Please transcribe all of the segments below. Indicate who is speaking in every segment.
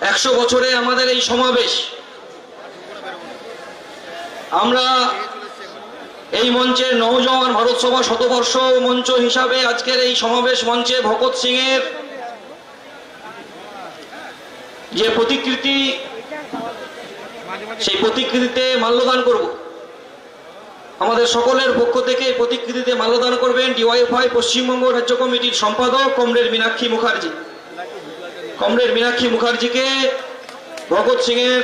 Speaker 1: 100 বছরে আমাদের এই সমাবেশ, আমরা এই মঞ্চের নওজওয়ান ভারত সভা শতবর্ষ মঞ্চ হিসাবে আজকের এই সমাবেশ মঞ্চে ভগৎ সিং এর যে প্রতিকৃতি, সেই প্রতিকৃতিতে মাল্যদান করব। আমাদের সকলের পক্ষ থেকে প্রতিকৃতিতে মাল্যদান করবেন ডিওয়াইএফআই পশ্চিমবঙ্গ রাজ্য কমিটির সম্পাদক কমরেড মীনাক্ষী মুখার্জি। কমরেড মীনাক্ষী মুখার্জিকে ভগৎ সিং এর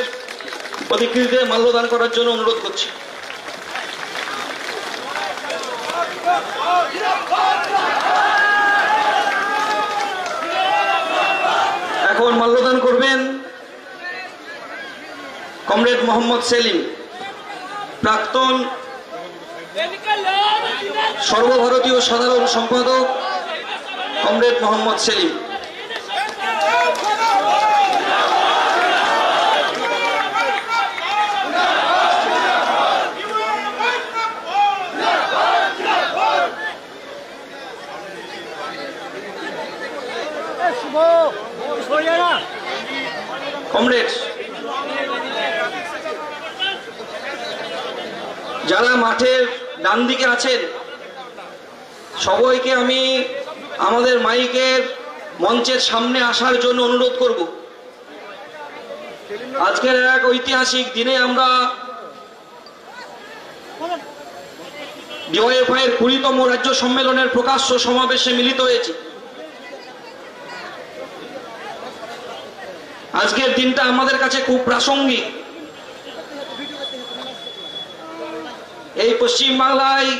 Speaker 1: প্রতিকৃতিতে মাল্যদান করার জন্য অনুরোধ করছি। এখন মাল্যদান করবেন কমরেড মোহাম্মদ সেলিম, প্রাক্তন সর্বভারতীয় সাধারণ সম্পাদক কমরেড মোহাম্মদ সেলিম। কমরেড, যারা মাঠের ডান দিকে আছেন সবাইকে আমি আমাদের মাইকের মঞ্চের সামনে আসার জন্য অনুরোধ করব। আজকের এক ঐতিহাসিক দিনে আমরা ডিওয়াইএফআই এর 20তম রাজ্য সম্মেলনের প্রকাশ্য সমাবেশে মিলিত হয়েছি। আজকের দিনটা আমাদের কাছে খুব প্রাসঙ্গিক। এই পশ্চিম বাংলায়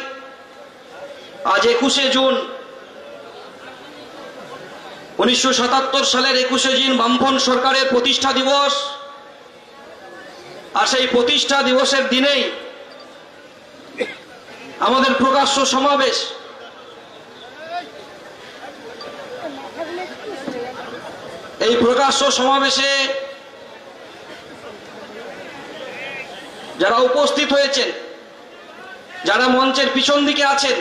Speaker 1: আজ 21শে জুন, 1977 সালের 21শে জুন বামফ্রন্ট সরকারের প্রতিষ্ঠা দিবস। আর সেই প্রতিষ্ঠা দিবসের দিনেই আমাদের প্রকাশ্য সমাবেশ। এই প্রকাশ্য সমাবেশে যারা উপস্থিত হয়েছেন, যারা মঞ্চের পিছন দিকে আছেন,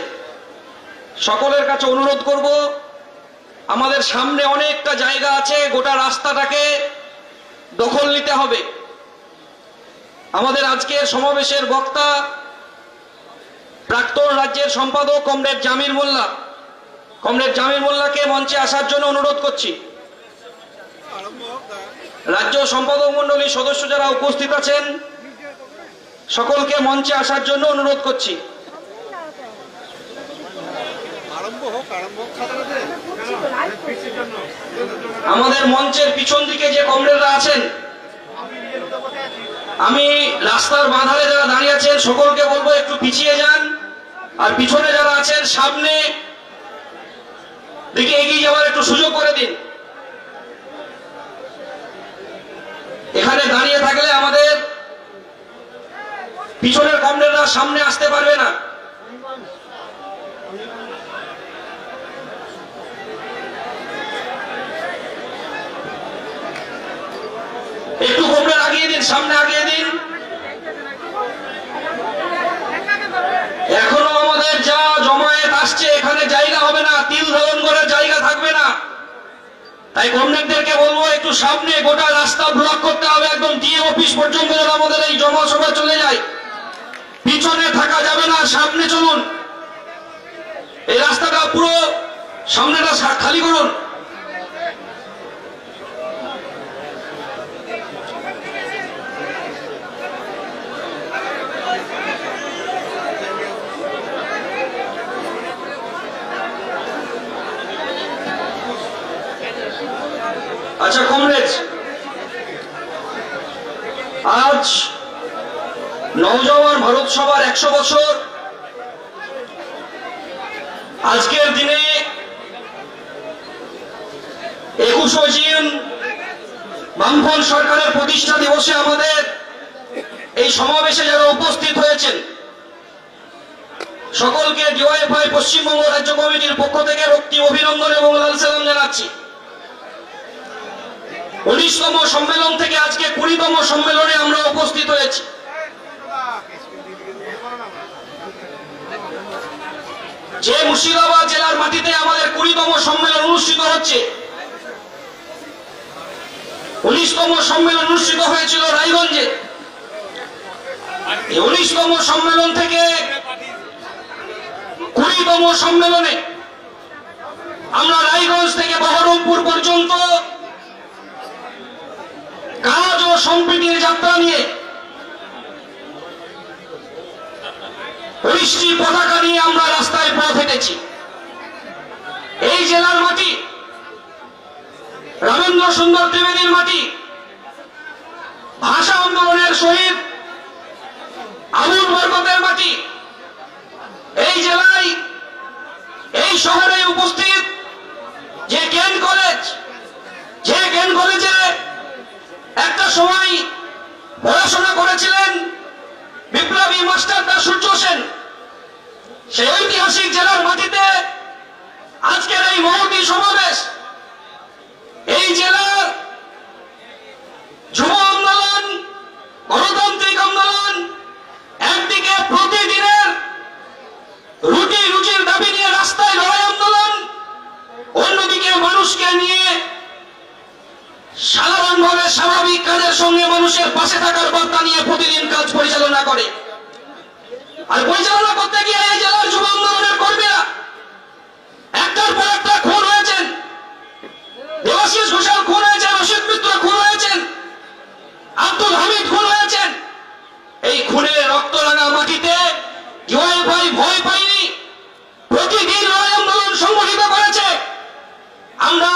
Speaker 1: সকলের কাছে অনুরোধ করব, আমাদের সামনে অনেকটা জায়গা আছে, গোটা রাস্তাটাকে দখল নিতে হবে। আমাদের আজকের সমাবেশের বক্তা প্রাক্তন রাজ্যের সম্পাদক কমরেড জামির মোল্লা। কমরেড জামির মোল্লাকে মঞ্চে আসার জন্য অনুরোধ করছি। রাজ্য সম্পাদক মণ্ডলীর সদস্য যারা উপস্থিত আছেন সকলকে মঞ্চে আসার জন্য অনুরোধ করছি। আমাদের মঞ্চের পিছন দিকে যে কমরেডরা আছেন, আমি রাস্তার বাঁধারে যারা দাঁড়িয়ে আছেন সকলকে বলবো একটু পিছিয়ে যান, আর পিছনে যারা আছেন সামনে দিকে এগিয়ে যাওয়ার একটু সুযোগ করে দিন। এখানে দাঁড়িয়ে থাকলে আমাদের পিছনের কমরেডরা সামনে আসতে পারবে না। একটু কমরেড আগিয়ে দিন, সামনে আগিয়ে দিন। এখনো আমাদের যা জমায়েত আসছে এখানে জায়গা হবে না, তিল ধারণ করার জায়গা থাকবে না। তাই কমরেডদেরকে বলবো একটু সামনে, গোটা রাস্তা ব্লক করতে হবে, একদম ডিএ অফিস পর্যন্ত আমাদের এই জনসভা চলে যায়। পিছনে থাকা যাবে না, সামনে চলুন। এই রাস্তাটা পুরো সামনেটা খালি করুন। আচ্ছা কমরেড, আজ নওজওয়ান ভারত সভার 100 বছর। আজকের দিনে 21শে জুন বামফ্রন্ট সরকারের প্রতিষ্ঠা দিবসে আমাদের এই সমাবেশে যারা উপস্থিত হয়েছেন সকলকে ডিওয়াইএফআই পশ্চিমবঙ্গ রাজ্য কমিটির পক্ষ থেকে রক্তিম অভিনন্দন এবং লাল সালাম জানাচ্ছি। 19তম সম্মেলন থেকে আজকে 20তম সম্মেলনে আমরা উপস্থিত হয়েছি। যে মুর্শিদাবাদ জেলার মাটিতে আমাদের 20তম সম্মেলন অনুষ্ঠিত হচ্ছে, 19তম সম্মেলন অনুষ্ঠিত হয়েছিল রায়গঞ্জে। এই 19তম সম্মেলন থেকে 20তম সম্মেলনে আমরা রায়গঞ্জ থেকে বহরমপুর পর্যন্ত কাজ ও সম্প্রীতির যাত্রা নিয়ে 19টি পতাকা নিয়ে আমরা রাস্তায় পথ হেঁটেছি। এই জেলার মাটি রামেন্দ্র সুন্দর ত্রিবেদীর মাটি, ভাষা আন্দোলনের শহীদ আবুল বরকতের মাটি। এই জেলায়, এই শহরে উপস্থিত যে জ্ঞান কলেজ, যে জ্ঞান কলেজে একটা সময় পড়াশোনা করেছিলেন বিপ্লবী মাস্টার দা সূর্য সেন, সেই ঐতিহাসিক জেলার মাটিতে আজকের এই মহতী সমাবেশ। এই জেলার যুব আন্দোলন, গণতান্ত্রিক আন্দোলন একদিকে প্রতিদিনের রুটি রুচির দাবি নিয়ে রাস্তায় লড়াই আন্দোলন, অন্যদিকে মানুষকে নিয়ে সাধারণভাবে স্বাভাবিক কাজের সঙ্গে মানুষের পাশে থাকার বার্তা নিয়ে প্রতিদিন কাজ পরিচালনা করে। আর পরিচালনা করতে গিয়ে এই জেলার যুব আন্দোলনের কর্মীরা একটার পর একটা খুন হয়েছেন। দেবাশিস ঘোষাল খুন হয়েছেন, অসিত মিত্র খুন হয়েছেন, আব্দুল হামিদ খুন হয়েছেন। এই খুনের রক্তরাঙা মাটিতে ডিওয়াইএফআই ভয় পায়নি, প্রতিদিন লড়াই আন্দোলন সংগঠিত করেছে। আমরা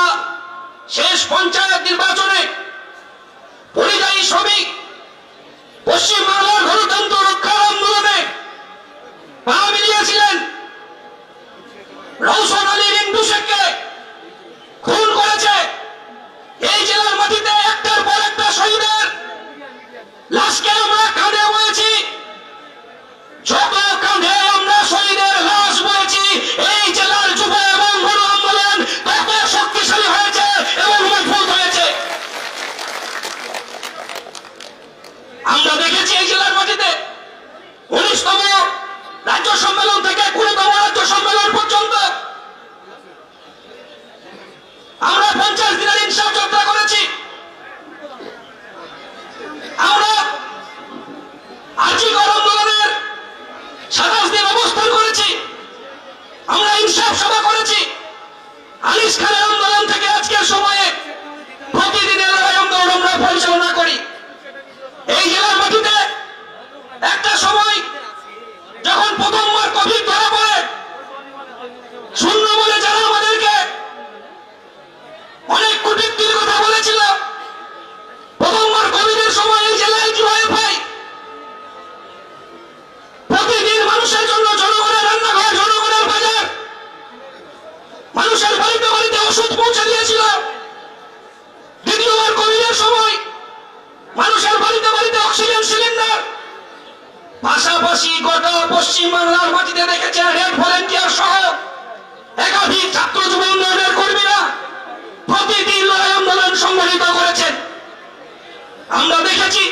Speaker 1: শেষ পঞ্চায়েত নির্বাচনে পরিযায়ী শ্রমিক পশ্চিমবাংলার গণতন্ত্র রক্ষার আন্দোলনে পা মিলিয়েছিলেন। রওশন আলী রিন্টু শেখকে খুন করেছে। এই জেলার মাটিতে একটার পর একটা শহীদের লাশকে আমরা কাঁধে বয়েছি। যত কাঁধে আমরা শহীদের লাশ বয়েছি, এই জেলার যুব এবং গণ আন্দোলন তত শক্তিশালী হয়েছে এবং মজবুত হয়েছে। আমরা দেখেছি এই জেলার মাটিতে 19তম রাজ্য সম্মেলন থেকে 20তম রাজ্য সম্মেলন পর্যন্ত আমরা 50 দিনের ইনসাফ যাত্রা করেছি। আমরা আর্যিকর আন্দোলনের 27 দিন অবস্থান করেছি। আমরা ইনসাফ সভা করেছি। আলিস খানের আন্দোলন থেকে আজকের সময়ে প্রতিদিনের লড়াই আন্দোলন আমরা পরিচালনা করি। এই জেলার মাটিতে একটা সময় যখন প্রথমবার কোভিড ধরা পড়ে, শূন্য বলে যারা আমাদেরকে অনেক কটূক্তির কথা বলেছিল, প্রথমবার কোভিডের সময় এই জেলায় ডিওয়াইএফআই প্রতিদিন মানুষের জন্য জনগণের রান্নাঘর, জনগণের বাজার, মানুষের বাড়িতে বাড়িতে ওষুধ পৌঁছে দিয়েছিল। দ্বিতীয়বার কোভিডের সময় মানুষের বাড়িতে বাড়িতে অক্সিজেন সিলিন্ডার। পাশাপাশি গোটা পশ্চিমবাংলার মাটিতে দেখেছেন রেড ভলেন্টিয়ার সহ একাধিক ছাত্র যুব উন্নয়নের কর্মীরা প্রতিদিন লড়াই আন্দোলন সংগঠিত করেছেন। আমরা দেখেছি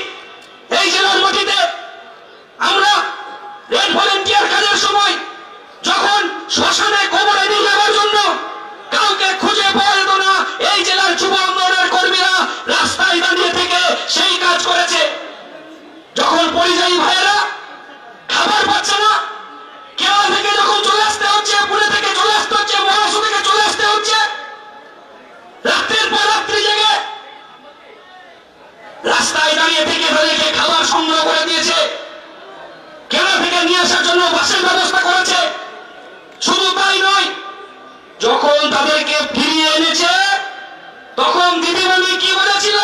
Speaker 1: এই জেলার মাটিতে আমরা রেড ভলেন্টিয়ার কাজের সময় যখন শ্মশানে কবরে নিয়ে যাওয়ার জন্য কাউকে খুঁজে পাওয়া যেত না, এই জেলার যুব আন্দোলনের কর্মীরা রাস্তায় দাঁড়িয়ে থেকে সেই কাজ করেছে। যখন পরিযায়ী ভাইয়েরা খাবার পাচ্ছে না, কেরালা থেকে যখন চলে আসতে হচ্ছে, পুনে থেকে চলে আসতে হচ্ছে, মহারাষ্ট্র থেকে চলে আসতে হচ্ছে, রাত্রের পর রাত্রি জেগে রাস্তায় দাঁড়িয়ে থেকে তাদেরকে খাবার সংগ্রহ করে দিয়েছে। কেরালা থেকে নিয়ে আসার জন্য বাসের ব্যবস্থা করেছে। শুধু তাই নয়, যখন তাদেরকে ফিরিয়ে এনেছে তখন দিদিমণি কি বলেছিল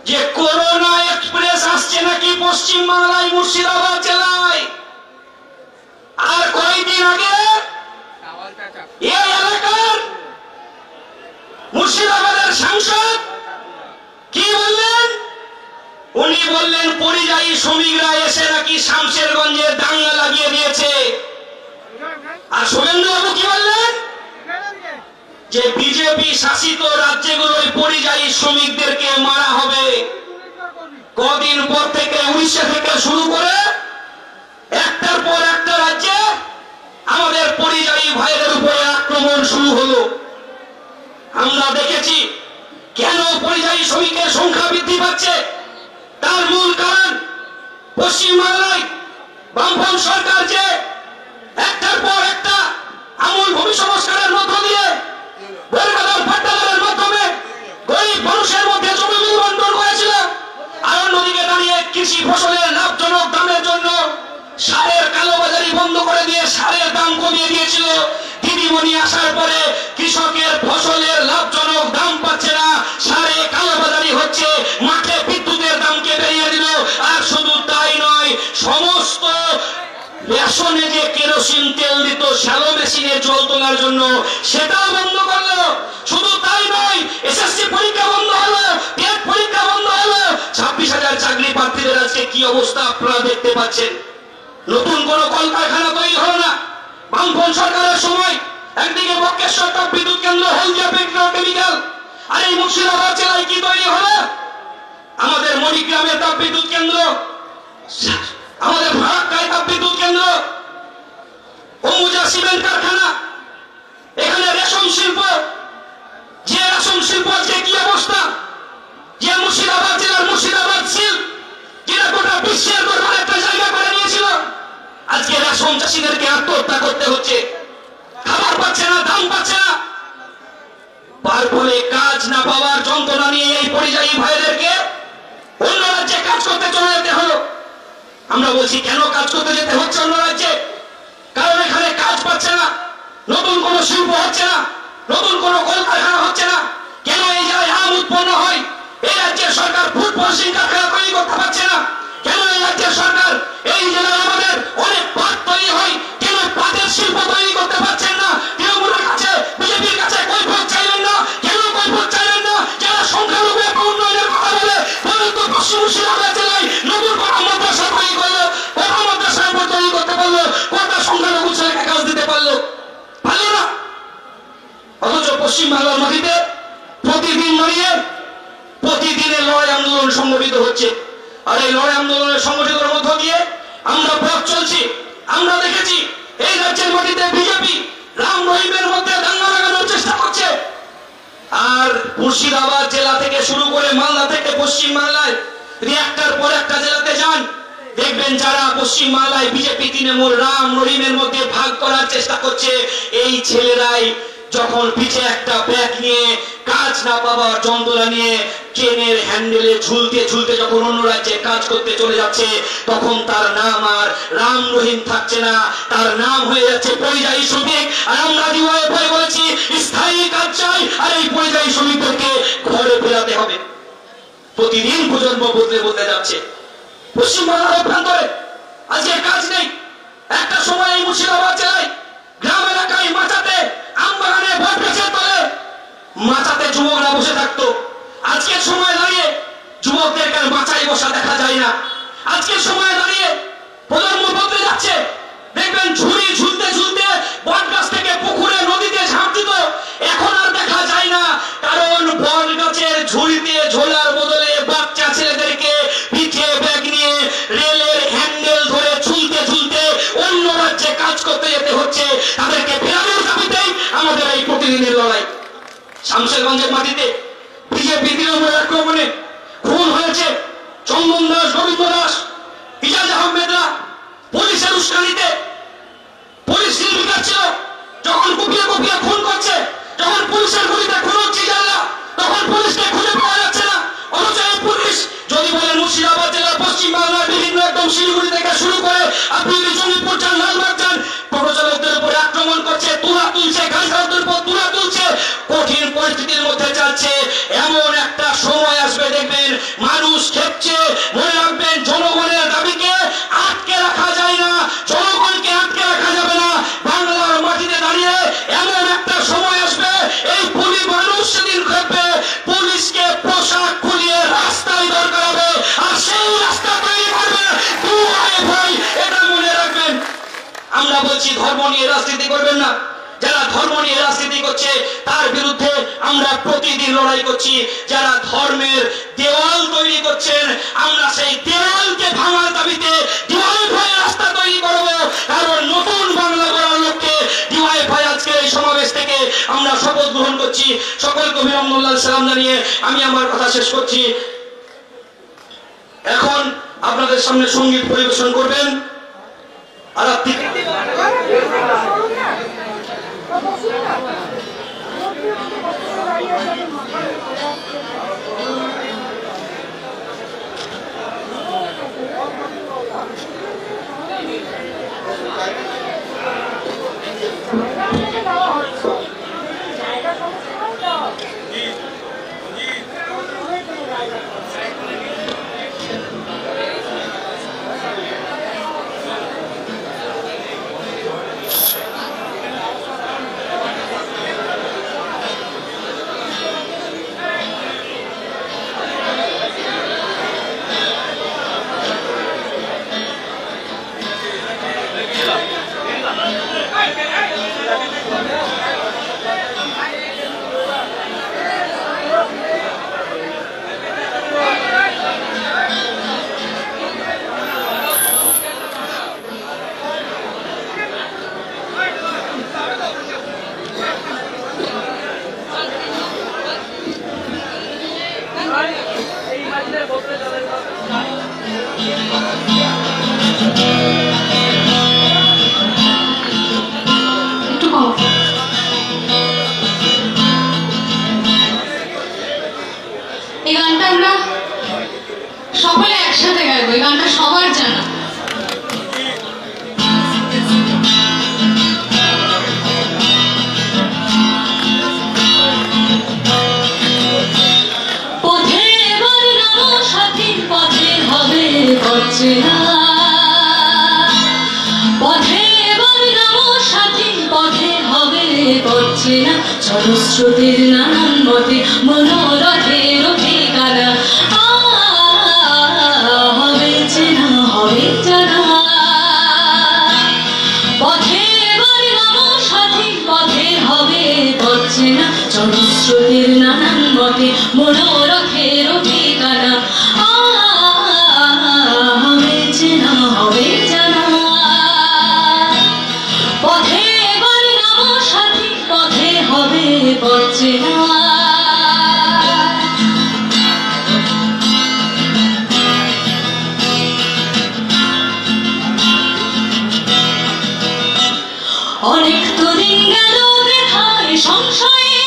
Speaker 1: যে করোনা এক্সপ্রেস আসছে নাকি পশ্চিমবাংলায় মুর্শিদাবাদ জেলায়। আর কয়েকদিন আগে এই এলাকার মুর্শিদাবাদের সাংসদ কি বললেন? উনি বললেন পরিযায়ী শ্রমিকরা এসে নাকি শামশেরগঞ্জে দাঙ্গা লাগিয়ে দিয়েছে। আর শুভেন্দুবাবু কি বললেন? যে বিজেপি শাসিত রাজ্যগুলোয় পরিযায়ী শ্রমিকদেরকে মারা হবে। কদিন পর থেকে উড়িষ্যা থেকে শুরু করে একটার পর একটা রাজ্যে আমাদের পরিযায়ী ভাইদের উপরে আক্রমণ শুরু হলো। আমরা দেখেছি কেন পরিযায়ী শ্রমিকের সংখ্যা বৃদ্ধি পাচ্ছে? তার মূল কারণ পশ্চিমবাংলায় বামপন্থী সরকার যে একটার পর একটা আমূল ভূমি সংস্কারের মধ্য দিয়ে বর্গাদার পাট্টাদারের মাধ্যমে গরিব মানুষের মধ্যে জমি বন্টন করেছিল, আর অন্যদিকে দাঁড়িয়ে কৃষি ফসলের লাভজনক দামের জন্য সারের কালোবাজারি বন্ধ করে দিয়ে সারের দাম কমিয়ে দিয়েছিল। দিদিমণি আসার পরে কৃষকের ফসলের লাভজনক দাম পাচ্ছে না, সারে কালোবাজারি হচ্ছে, মাঠে বিদ্যুতের দামকে বেরিয়ে দিল। আর শুধু তাই নয়, সমস্ত রেশনে যে কেরোসিন তেল দিত শ্যালো মেশিনে জল তোলার জন্য, সেটাও বন্ধ করলো। শুধু তাই নয়, এসএসসি পরীক্ষা বন্ধ হলো, টেট পরীক্ষা বন্ধ হলো। 26,000 চাকরি প্রার্থীদের আজকে কি অবস্থা আপনারা দেখতে পাচ্ছেন। নতুন কোন কলকারখানা তৈরি হলো না। বামপন্থী সরকারের সময় একদিকে বক্রেশ্বর তাপ বিদ্যুৎ কেন্দ্র, হলদিয়া পেট্রোকেমিক্যাল, আর এই মুর্শিদাবাদ জেলায় কি তৈরি হলো? আমাদের মণিগ্রামে তাপ বিদ্যুৎ কেন্দ্র, আমাদের ফারাক্কায় তাপ বিদ্যুৎ কেন্দ্র, অম্বুজা সিমেন্ট কারখানা, এখানে রেশম শিল্প, যে রেশম শিল্প আজকে কি অবস্থা, যে মুর্শিদাবাদ জেলার মুর্শিদাবাদ সিল্ক, যেটা গোটা বিশ্বের দরবারে একটা জায়গা করে নিয়েছিল, আজকে রেশম চাষীদেরকে আত্মহত্যা করতে হচ্ছে। খাবার পাচ্ছে না, দাম পাচ্ছে না, তার ফলে কাজ না পাওয়ার যন্ত্রণা নিয়ে এই পরিযায়ী ভাইদেরকে অন্য রাজ্যে কাজ করতে চলে যেতে হলো। আমরা বলছি কেন কাজ করতে যেতে হচ্ছে অন্য রাজ্যে? কারণ এখানে কাজ পাচ্ছে না, নতুন কোন শিল্প হচ্ছে না, নতুন কোন কলকারখানা হচ্ছে না। কেন এই জেলায় আম উৎপন্ন হয়, এই রাজ্যের সরকার ফুড প্রসেসিং কারখানা তৈরি করতে পারছে না? কেন এই রাজ্যের সরকার এই জেলায় আমাদের অনেক পাট তৈরি হয়, কেন পাটের শিল্প তৈরি করতে পারছেন না? তৃণমূলের কাছে, বিজেপির কাছে কৈফিয়ত চাইলেন না, কেন কৈফিয়ত চাইলেন না? যারা সংখ্যালঘু একটা উন্নয়নের কথা বলে, বলেন তো পশ্চিম মুর্শিদাবাদ জেলায় নতুন কোন মাদ্রাসা তৈরি করলো, কত মাদ্রাসা তৈরি করতে পারলো, কত সংখ্যালঘু ছেলেকে কাজ দিতে পারলো? পারলো না। অথচ পশ্চিমবাংলার মাটিতে প্রতিদিন দাঁড়িয়ে প্রতিদিনের লড়াই আন্দোলন সংগঠিত হচ্ছে। আর এই লড়াই আন্দোলনের সংগঠিতের মধ্য দিয়ে আমরা পথ চলছি। আমরা দেখেছি এই রাজ্যের মাটিতে বিজেপি রাম রহিমের মধ্যে দাঙ্গা লাগানোর চেষ্টা করছে। আর মুর্শিদাবাদ জেলা থেকে শুরু করে মালদা থেকে পশ্চিম বাংলায় যদি একটার পর একটা জেলাতে যান, দেখবেন যারা পশ্চিম বাংলায় বিজেপি তৃণমূল রাম রহিমের মধ্যে ভাগ করার চেষ্টা করছে, এই ছেলেরাই যখন পিঠে একটা ব্যাগ নিয়ে কাজ না পাওয়ার যন্ত্রণা নিয়ে ট্রেনের হ্যান্ডেলে ঝুলতে ঝুলতে যখন অন্য রাজ্যে কাজ করতে চলে যাচ্ছে, তখন তার নাম আর রাম রহিম থাকছে না, তার নাম হয়ে যাচ্ছে পরিযায়ী শ্রমিক। আর আমরা ডিওয়াইএফআই বলেছি স্থায়ী কাজ চাই, আর এই পরিযায়ী শ্রমিকদেরকে ঘরে ফেরাতে হবে। প্রতিদিন প্রজন্ম বদলে বদলে যাচ্ছে। পশ্চিমবাংলার অভ্যন্তরে আজকে কাজ নেই। একটা সময় এই মুর্শিদাবাদ জেলায় গ্রাম এলাকায় মাচাতে আমবাগানে বট গাছের তলে মাচাতে যুবকরা বসে থাকতো। আজকের সময় দাঁড়িয়ে যুবকদেরকে মাচায় বসা দেখা যায় না। আজকের সময় দাঁড়িয়ে প্রজন্ম বদলে যাচ্ছে। দেখবেন ঝুড়ি ঝুলতে ঝুলতে বট গাছ থেকে পুকুরে নদীতে ঝাঁপ দিত, এখন আর দেখা যায় না। কারণ বট গাছের ঝুড়িতে ঝোলার বদলে বাচ্চা ছেলেদেরকে পিঠে ব্যাগ নিয়ে রেলের হ্যান্ডেল ধরে ঝুলতে ঝুলতে অন্য রাজ্যে কাজ করতে যেতে হচ্ছে। তাদেরকে ফেরানোর দাবিতেই আমাদের এই প্রতিদিনের লড়াই। শামশেরগঞ্জের মাটিতে বিজেপি তৃণমূলের আক্রমণে খুন হয়েছে চন্দন দাস, গোবিন্দ দাস, ইজাজ আহমেদরা। পুলিশের উস্কানিতে পুলিশ নির্বিকার ছিল। যখন কুপিয়ে কুপিয়ে খুন করছে, যখন পুলিশের গুলিতে খুন হচ্ছে ইজাজরা, তখন পুলিশকে খুঁজে পাওয়া যাচ্ছে না। অথচ এই পুলিশ যদি বলেন মুর্শিদাবাদ জেলার পশ্চিম বাংলার বিভিন্ন একদম শিলিগুড়ি থেকে শুরু করে আপনি জঙ্গিপুর যান, লালবাগ যান, টোটো চালকদের উপরে আক্রমণ করছে, তুলা তুলছে, গাড়ি চালকদের উপর তুলা তুলছে। কঠিন পরিস্থিতির মধ্যে যাচ্ছে। এমন একটা সময় আসবে দেখবেন মানুষ খেপছে। মনে রাখবেন জনগণের দাবিকে আটকে রাখা যায় না, জনগণকে আটকে রাখা যাবে না। বাংলার মাটিতে দাঁড়িয়ে এমন একটা সময় আসবে, এই পুলিশ মানুষ সেদিন খেপবে, পুলিশকে পোশাক খুলিয়ে রাস্তায় দরকার হবে, আর সেই রাস্তা তৈরি করবে ডিওয়াইএফআই। এটা মনে রাখবেন। আমরা বলছি ধর্ম নিয়ে রাজনীতি করবেন না। যারা ধর্ম নিয়ে রাজনীতি করছে তার বিরুদ্ধে আমরা প্রতিদিন লড়াই করছি। যারা ধর্মের দেওয়াল তৈরি করছেন, আমরা সেই দেওয়ালকে ভাঙার দাবিতে ডিওয়াইএফআই রাস্তা তৈরি করব। কারণ নতুন বাংলা গড়ার লক্ষ্যে ডিওয়াইএফআই আজকে এই সমাবেশ থেকে আমরা শপথ গ্রহণ করছি। করছি। সকলকে অভিনন্দন সালাম জানিয়ে আমি আমার কথা শেষ করছি। এখন আপনাদের সামনে সঙ্গীত পরিবেশন করবেন আরাত্রিক।
Speaker 2: এই গানটা আমরা সকলে একসাথে গাইবো। এই গানটা সবার জানা। পথে এবার নামো সাথী, পথে হবে বর্জনা। পথে এবার নামো সাথী, পথে হবে বর্জনা। জলস্রোতের নানান মতে মনোরথের ঠিকানা হবে চেনা, হবে জানা। পথে এবার নামো সাথী, পথে হবে বর্জনা। জলস্রোতের নানান মতে মনোরথের ঠিকানা হবে চেনা, হবে জানা। পথে এবার নামো সাথী, পথে হবে বর্জনা। অনেক তো দিন গেল বৃথায় সংশয়ে,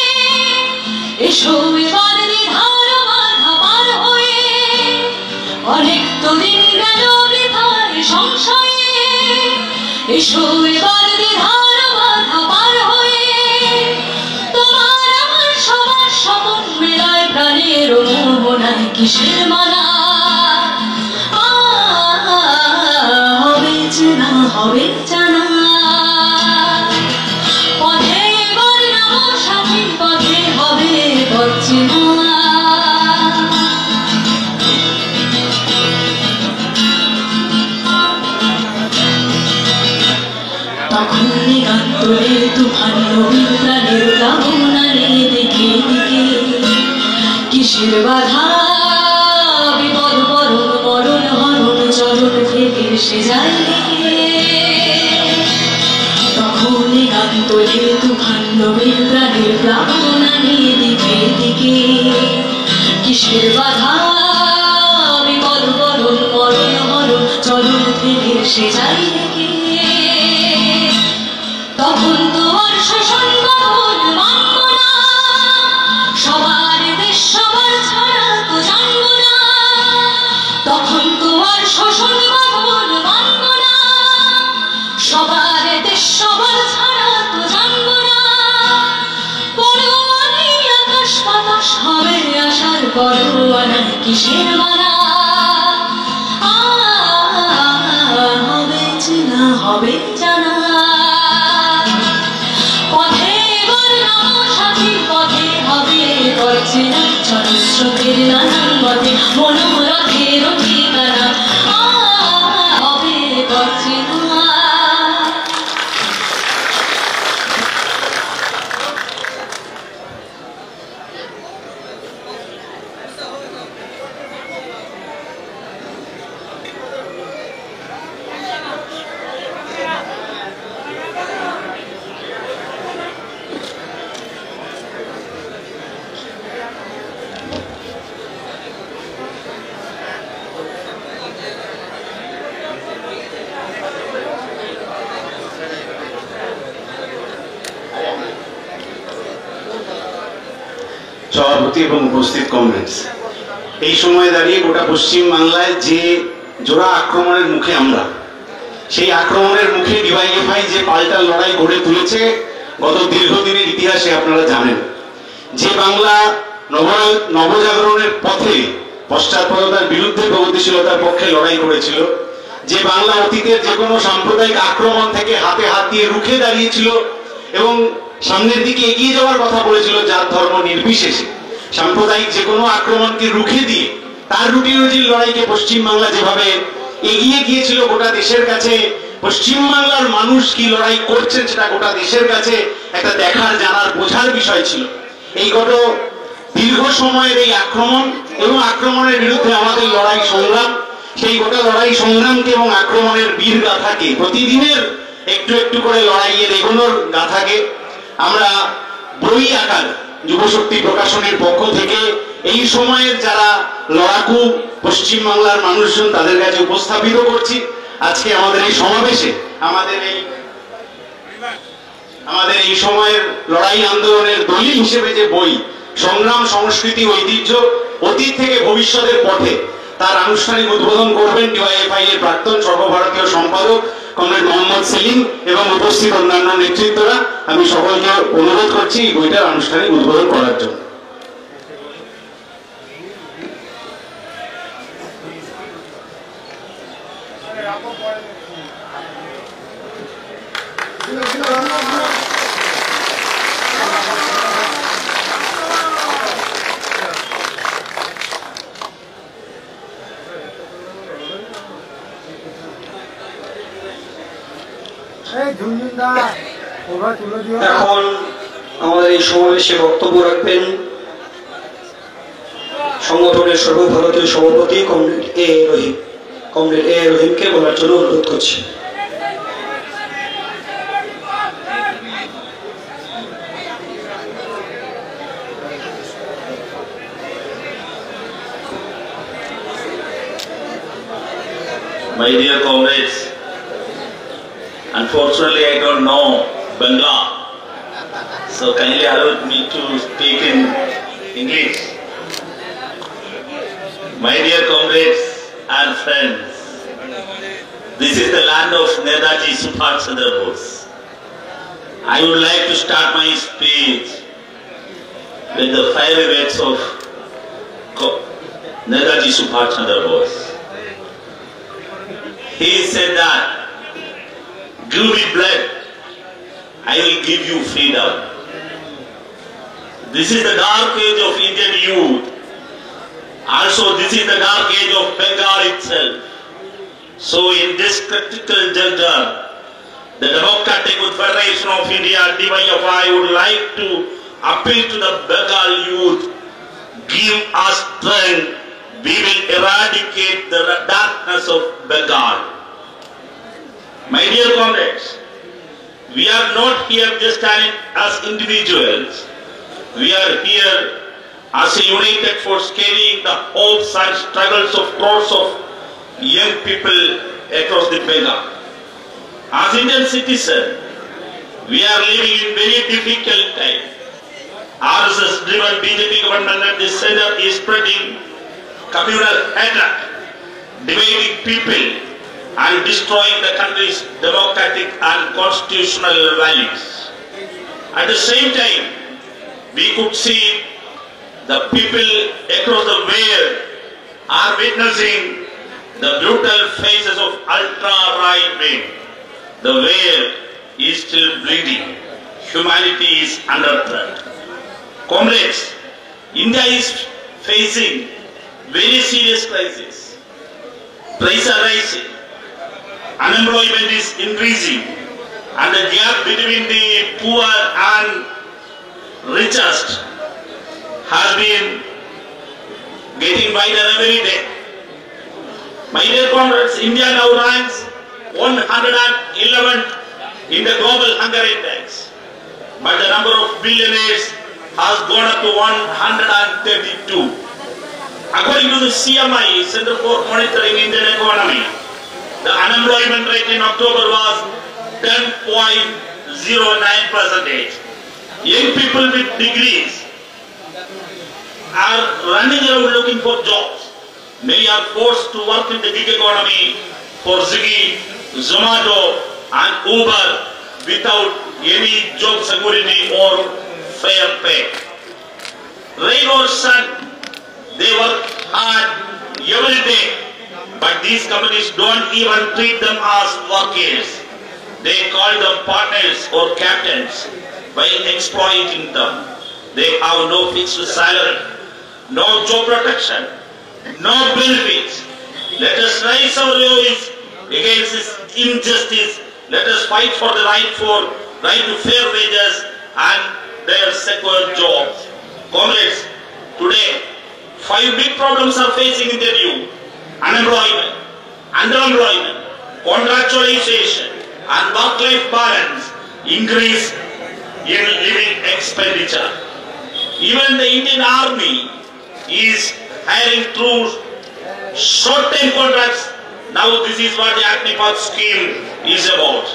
Speaker 2: এসো এবার দ্বিধার বাধা পার হয়ে। অনেক তো দিন গেল বৃথায় সংশয়ে, এসো এবার দ্বিধার বাধা পার হয়ে। তোমার আমার সবার স্বপন মেলায় প্রাণের মোহনায় কিসের মালা হবে চেনা, হবে জানা। পথে এবার নামো সাথী, পথে হবে বর্জনা। তখন গান তোলে তুফান নবীন প্রাণের প্লাবনারে দিকে দিকে। কিসের বাধা বিপদ বরণ মরণ হরণ চরণ থেকে সে যায়। তখন গান তোলে তুফান নবীন প্রাণের প্লাবনারে দিকে দিকে। কিসের বাধা বিপদ বরণ মরণ হরণ চরণ থেকে সে যায়। তখন তো আর শোষণ বাঁধন মানব না, সবার দেশ সবার ছাড়া তো জানব না। তখন তো আর শোষণ বাঁধন মানব না, সবার দেশ সবার ছাড়া তো জানব না। পরোয়ানাই আকাশ বাতাস হবে আশার পরোয়ানা কিসের মালা হবে চেনা, হবে জানা। পথে এবার নামো সাথী, পথে হবে বর্জনা। জলস্রোতের নানান মতে মনোরথের ঠিকানা হবে বর্জনা।
Speaker 3: সভাপতি এবং উপস্থিত কমরেডস, এই সময় দাঁড়িয়ে গোটা পশ্চিম বাংলায় যে জোড়া আক্রমণের মুখে আমরা, সেই আক্রমণের মুখে ডিওয়াইএফআই যে পাল্টা লড়াই গড়ে তুলেছে গত দীর্ঘদিনের ইতিহাসে আপনারা জানেন। যে বাংলা নবজাগরণের পথে পশ্চাৎপদতার বিরুদ্ধে প্রগতিশীলতার পক্ষে লড়াই করেছিল, যে বাংলা অতীতের যে কোনো সাম্প্রদায়িক আক্রমণ থেকে হাতে হাত দিয়ে রুখে দাঁড়িয়েছিল এবং সামনের দিকে এগিয়ে যাওয়ার কথা বলেছিল জাত ধর্ম নির্বিশেষে, সাম্প্রদায়িক যে কোনো আক্রমণকে রুখে দিয়ে তার রুটি রুজির লড়াইকে পশ্চিম বাংলা যেভাবে এগিয়ে গিয়েছিল গোটা দেশের কাছে, পশ্চিম বাংলার মানুষ কি লড়াই করছেন সেটা গোটা দেশের কাছে একটা দেখার, জানার, বোঝার বিষয় ছিল। এই গত দীর্ঘ সময়ের এই আক্রমণ এবং আক্রমণের বিরুদ্ধে আমাদের লড়াই সংগ্রাম, সেই গোটা লড়াই সংগ্রামকে এবং আক্রমণের বীর গাথাকে, প্রতিদিনের একটু একটু করে লড়াইয়ের এগোনোর গাথাকে আমরা বই আকার যুবশক্তি প্রকাশনের পক্ষ থেকে এই সময়ের যারা লড়াকু পশ্চিম বাংলার মানুষজন তাদের কাছে উপস্থাপিত করছি। আজকে আমাদের এই সমাবেশে আমাদের এই সময়ের লড়াই আন্দোলনের দলিল হিসেবে যে বই সংগ্রাম, সংস্কৃতি, ঐতিহ্য, অতীত থেকে ভবিষ্যতের পথে, তার আনুষ্ঠানিক উদ্বোধন করবেন ডিওয়াইএফআই এর প্রাক্তন সর্বভারতীয় সম্পাদক কমরেড মোহাম্মদ সেলিম এবং উপস্থিত অন্যান্য নেতৃত্বরা। আমি সকলকে অনুরোধ করছি এই বইটার আনুষ্ঠানিক উদ্বোধন করার জন্য।
Speaker 1: এখন আমাদের এই সমাবেশে বক্তব্য রাখবেন সংগঠনের সর্বভারতীয় সভাপতি কমরেড এ রহিম। কমরেড এ রহিমকে বলার জন্য অনুরোধ করছি।
Speaker 4: My dear comrades, unfortunately I don't know Bangla, so kindly allow me to speak in English. My dear comrades and friends, this is the land of Netaji Subhash Chandra Bose. I would like to start my speech with the fiery words of Netaji Subhash Chandra Bose. He said that, "Give me blood, I will give you freedom." This is the dark age of Indian youth. Also, this is the dark age of Bengal itself. So, in this critical juncture, the Democratic Federation of India, DYFI, would like to appeal to the Bengal youth, give us strength, we will eradicate the darkness of Bengal. My dear comrades, we are not here just as individuals. We are here as a united force carrying the hopes and struggles of crores of young people across the Bengal. As Indian citizens, we are living in very difficult time. RSS-driven BJP government at the center is spreading communal hatred, dividing people and destroying the country's democratic and constitutional values. At the same time, we could see the people across the world are witnessing the brutal faces of ultra-right wing. The world is still bleeding. Humanity is under threat. Comrades, India is facing very serious crisis. Prices are rising, unemployment is increasing, and the gap between the poor and richest has been getting wider every day. My dear comrades, India now ranks 111th in the global hunger index, but the number of billionaires has gone up to 132. According to the CMI, Center for Monitoring Indian Economy, the unemployment rate in October was 10.09%. Young people with degrees are running around looking for jobs. Many are forced to work in the gig economy for Swiggy, Zomato and Uber without any job security or fair pay. Rain or sun, they work hard every day, but these companies don't even treat them as workers. They call them partners or captains by exploiting them. They have no fixed salary, no job protection, no benefits. Let us raise our voice against this injustice. Let us fight for the right to fair wages and their secure jobs. Comrades, today 5 big problems are facing Indian youth: unemployment, underemployment, contractualization and work-life balance, increase in living expenditure. Even the Indian Army is hiring through short-term contracts. Now this is what the Agnipath scheme is about.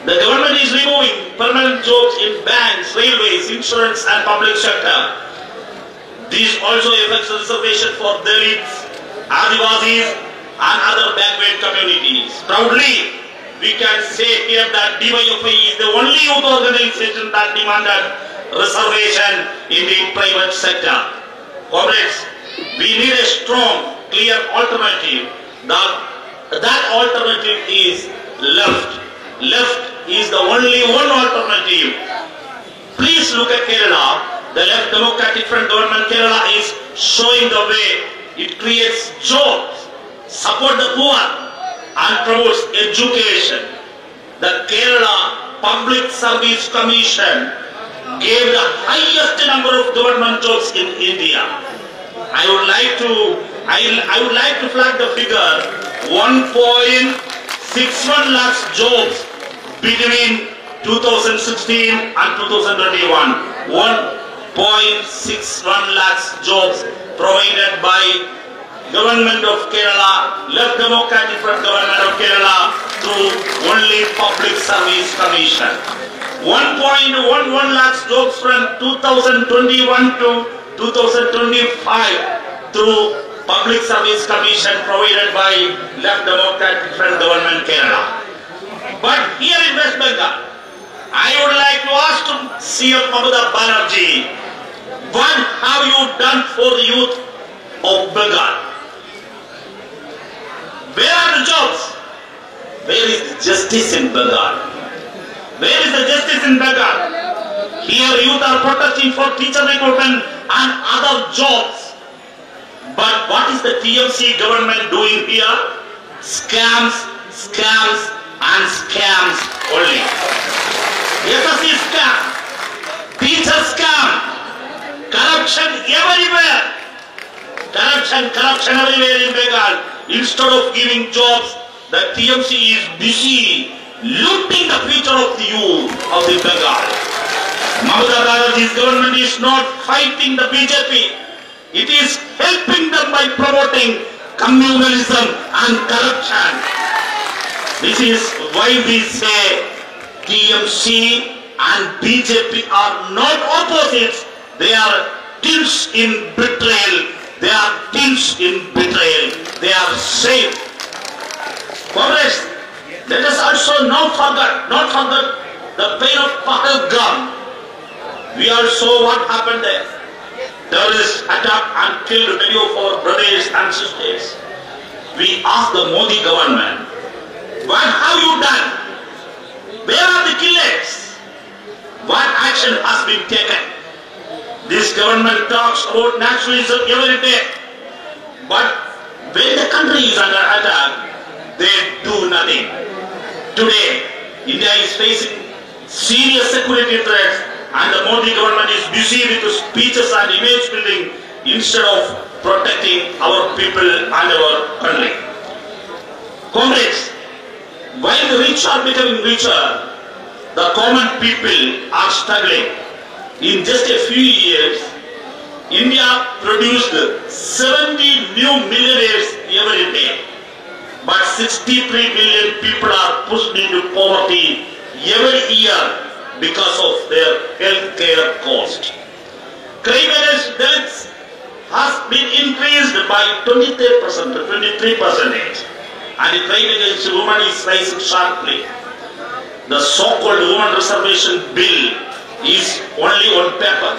Speaker 4: The government is removing permanent jobs in banks, railways, insurance and public sector. This also affects reservation for Dalits, Adivasis and other backward communities. Proudly, we can say here that DYFI is the only youth organization that demanded reservation in the private sector. Comrades, we need a strong, clear alternative. That alternative is left. Left is the only one alternative. Please look at Kerala. The Left Democratic Front government Kerala is showing the way. It creates jobs, support the poor and promotes education. The Kerala Public Service Commission gave the highest number of government jobs in India. I would like to flag the figure 1.61 lakhs jobs between 2016 and 2021. 1.61 lakhs jobs provided by Government of Kerala, Left Democratic Front Government of Kerala through only Public Service Commission. 1.11 lakhs jobs from 2021 to 2025 through Public Service Commission provided by Left Democratic Front Government Kerala. But here in West Bengal, I would like to ask CM Mamata Banerjee, what have you done for the youth of Bengal? Where are the jobs? Where is the justice in Bengal? Where is the justice in Bengal? Here youth are protesting for teacher recruitment and other jobs. But what is the TMC government doing here? Scams, scams and scams only. SSC scam, teacher scam, corruption everywhere. Corruption everywhere in Bengal. Instead of giving jobs, the TMC is busy looting the future of the youth of the Bengal. Mamata Banerjee's government is not fighting the BJP. It is helping them by promoting communalism and corruption. This is why we say TMC and BJP are not opposites. They are twins in betrayal. They are twins in betrayal. They are same. Comrades, let us also not forget the pain of Pahalgam. We all saw what happened there. Terrorists attacked and killed many of our brothers and sisters. We ask the Modi government, what have you done? Where are the killers? What action has been taken? This government talks about nationalism every day. But when the country is under attack, they do nothing. Today, India is facing serious security threats and the Modi government is busy with speeches and image building instead of protecting our people and our country. Comrades, while the rich are becoming richer, the common people are struggling. In just a few years, India produced 70 new millionaires every day. But 63 million people are pushed into poverty every year because of their health care cost. Crime against Dalits by 23% to 23%, and the crime against women is rising sharply. The so-called women reservation bill is only on paper.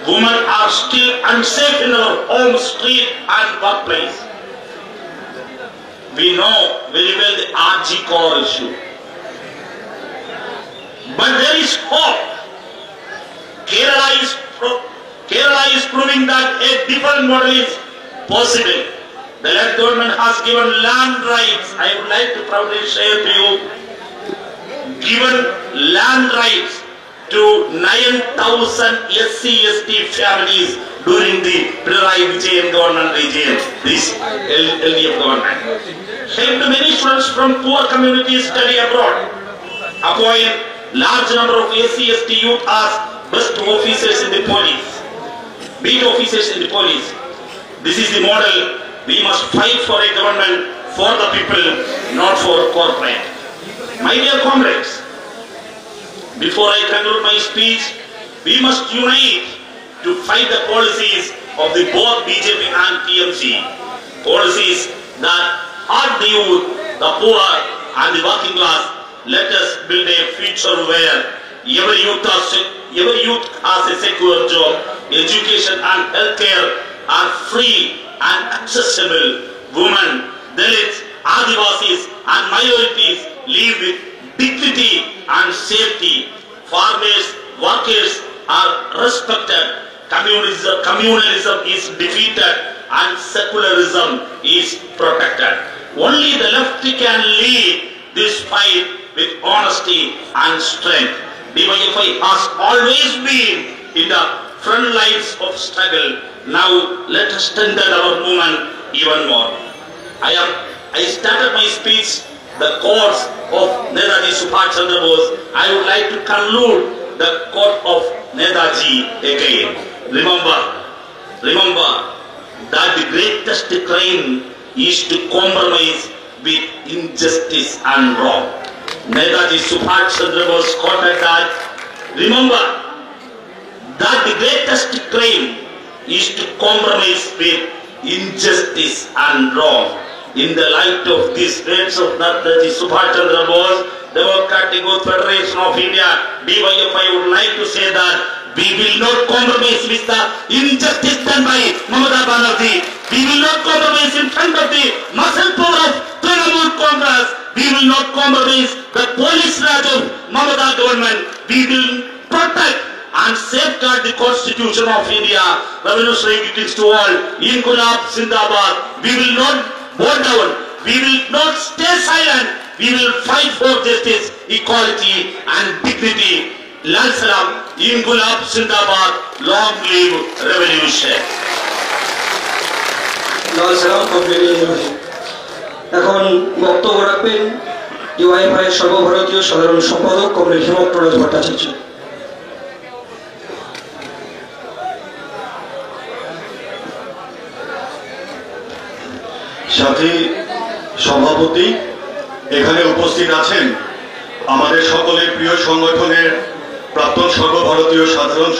Speaker 4: Women are still unsafe in our home, street and workplace. We know very well the RG core issue. But there is hope. Kerala is proving that a different model is possible. The left government has given land rights. I would like to proudly share to you, given land rights to 9,000 SC/ST families during the Pinarayi Vijayan government regime, this LDF government. Helped many students from poor communities study abroad. Appoint large number of SC/ST youth as best officers in the police, beat officers in the police. This is the model. We must fight for a government for the people, not for corporate. My dear comrades, before I conclude my speech, we must unite to fight the policies of the both BJP and TMC. Policies that hurt the youth, the poor and the working class. Let us build a future where every youth has a secure job, education and healthcare are free and accessible. Women, Dalits, Adivasis and minorities live with dignity and safety. Farmers, workers are respected. Communalism is defeated and secularism is protected. Only the left can lead this fight with honesty and strength. DYFI has always been in the front lines of struggle. Now let us strengthen our movement even more. I started my speech the quotes of Netaji Subhash Chandra Bose. I would like to conclude the quote of Netaji again. Remember that the greatest crime is to compromise with injustice and wrong. Netaji Subhash Chandra Bose quoted that. Remember that the greatest crime is to compromise with injustice and wrong. In the light of these words of Netaji Subhash Chandra Bose, Democratic Youth Federation of India, DYFI would like to say that we will not compromise with the injustice done by Mamata Banerjee. We will not compromise in front of the muscle power of Trinamool Congress. We will not compromise the police raj of Mamata government. We will protect and safeguard the Constitution of India. Revolutionary greetings to all. Inqilab Zindabad. We will not bow down. We will not stay silent. We will fight for justice, equality and dignity. Lal Salam. Inqilab Zindabad. Long live revolution.
Speaker 1: লাল সালাম complete. এখন বক্তব্য রাখবেন DYFI সর্বভারতীয় সাধারণ সম্পাদক comrade হেমপ্রসাদ Bhattacharya.
Speaker 5: সাথী সভাপতি, এখানে উপস্থিত আছেন আমাদের সকলের প্রিয় সংগঠনের প্রাক্তন সর্বভারতীয় সাধারণ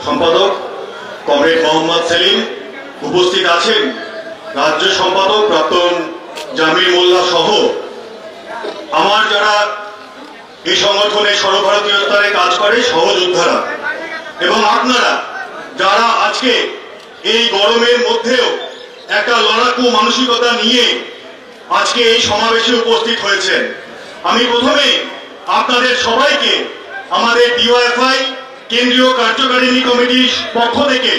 Speaker 5: সম্পাদক কমরেড মোহাম্মদ সেলিম, উপস্থিত আছেন রাজ্য সম্পাদক প্রাক্তন জামিল মোল্লা সহ আমার যারা এই সংগঠনে সর্বভারতীয় স্তরে কাজ করে সহযোদ্ধারা, এবং আপনারা যারা আজকে এই গরমের মধ্যেও একটা লড়াকু মানসিকতা নিয়ে আজকে এই সমাবেশে উপস্থিত হয়েছেন। আমি প্রথমে আপনাদের সবাইকে আমাদের ডিওয়াইএফআই কেন্দ্রীয় কার্যকারিণী কমিটির পক্ষ থেকে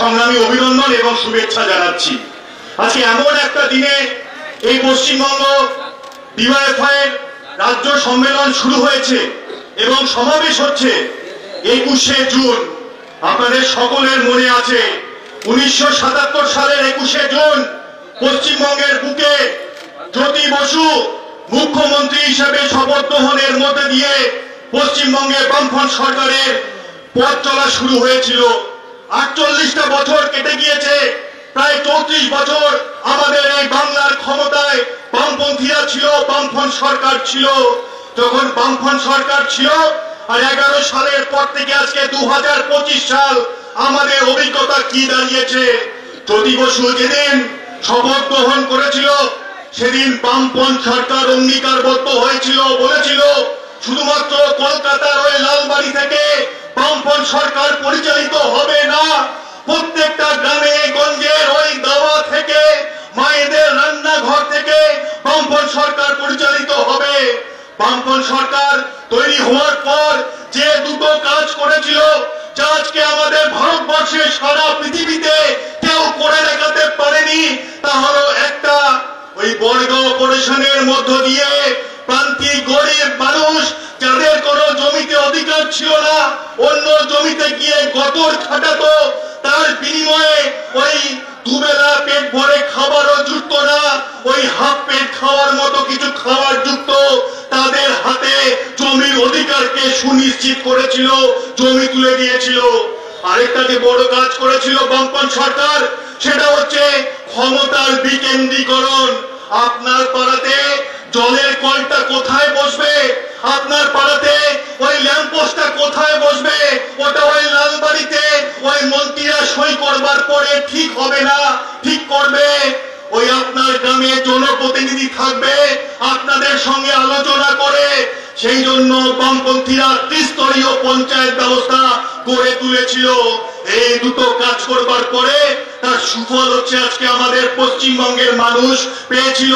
Speaker 5: সংগ্রামী অভিনন্দন এবং শুভেচ্ছা জানাচ্ছি। আজকে এমন একটা দিনে এই পশ্চিমবঙ্গ ডিওয়াইএফআই এর রাজ্য সম্মেলন শুরু হয়েছে এবং সমাবেশ হচ্ছে 21শে জুন। আপনাদের সকলের মনে আছে 1977 সালের 21শে জুন পশ্চিমবঙ্গের বুকে জ্যোতি বসু মুখ্যমন্ত্রী হিসেবে শপথ গ্রহণের মধ্যে দিয়ে পশ্চিমবঙ্গে বামফ্রন্ট সরকারের পথ চলা শুরু হয়েছিল। 48টা বছর কেটে গিয়েছে, প্রায় 34 বছর আমাদের এই বাংলার ক্ষমতায় বামপন্থীরা ছিল, বামফ্রন্ট সরকার ছিল। যখন বামফ্রন্ট সরকার ছিল আর 11 সালের পর থেকে আজকে 2025 সাল, আমাদের অভিজ্ঞতা কি দাঁড়িয়েছে? জ্যোতি বসু যেদিন শপথ গ্রহণ করেছিল সেদিন বামপন্থী সরকার অঙ্গীকারবদ্ধ হয়েছিল, বলেছিল শুধুমাত্র কলকাতার ওই লালবাড়ি থেকে বামপন্থী সরকার পরিচালিত হবে না, প্রত্যেকটা গ্রামে গঞ্জের ওই দাওয়া থেকে মায়েদের রান্নাঘর থেকে বামপন্থী সরকার পরিচালিত হবে। বামপন্থী সরকার তৈরি হওয়ার পর যে দুটো কাজ করেছিল, যা আজকে আমাদের ভারতবর্ষে সারা পৃথিবীতে কেউ করে দেখাতে পারেনি, তা হলো একটা, ওই বড়গাঁও অপারেশনের মধ্য দিয়ে প্রান্তিক গরিব মানুষ যাদের কোনো জমিতে অধিকার ছিল না, অন্য জমিতে গিয়ে গতর খাটাতো, তার বিনিময়ে ওই দুবেলা পেট ভরে খাবারও জুটত না, ওই হাফ পেট খাওয়ার মতো কিছু খাবার জুটত, তাদের হাতে জমির অধিকারকে সুনিশ্চিত করেছিল, জমি তুলে দিয়েছিল। আরেকটা যে বড় কাজ করেছিল বামপন্থী সরকার, সেটা হচ্ছে ক্ষমতার বিকেন্দ্রীকরণ। আপনার পাড়াতে জলের কলটা কোথায় বসবে, আপনার পাড়াতে ওই ল্যাম্পপোস্টটা কোথায় বসবে, ওটা ওই লালবাড়িতে ওই মন্ত্রীরা সই করবার পরে ঠিক হবে না, ঠিক করবে ওই আপনার গ্রামে জনপ্রতিনিধি থাকবে, আপনাদের সঙ্গে আলোচনা করে। সেই জন্য বামপন্থীরা ত্রিস্তরীয় পঞ্চায়েত ব্যবস্থা গড়ে তুলেছিল। এই দুটো কাজ করবার পরে তার সুফল হচ্ছে আজকে আমাদের পশ্চিমবঙ্গের মানুষ পেয়েছিল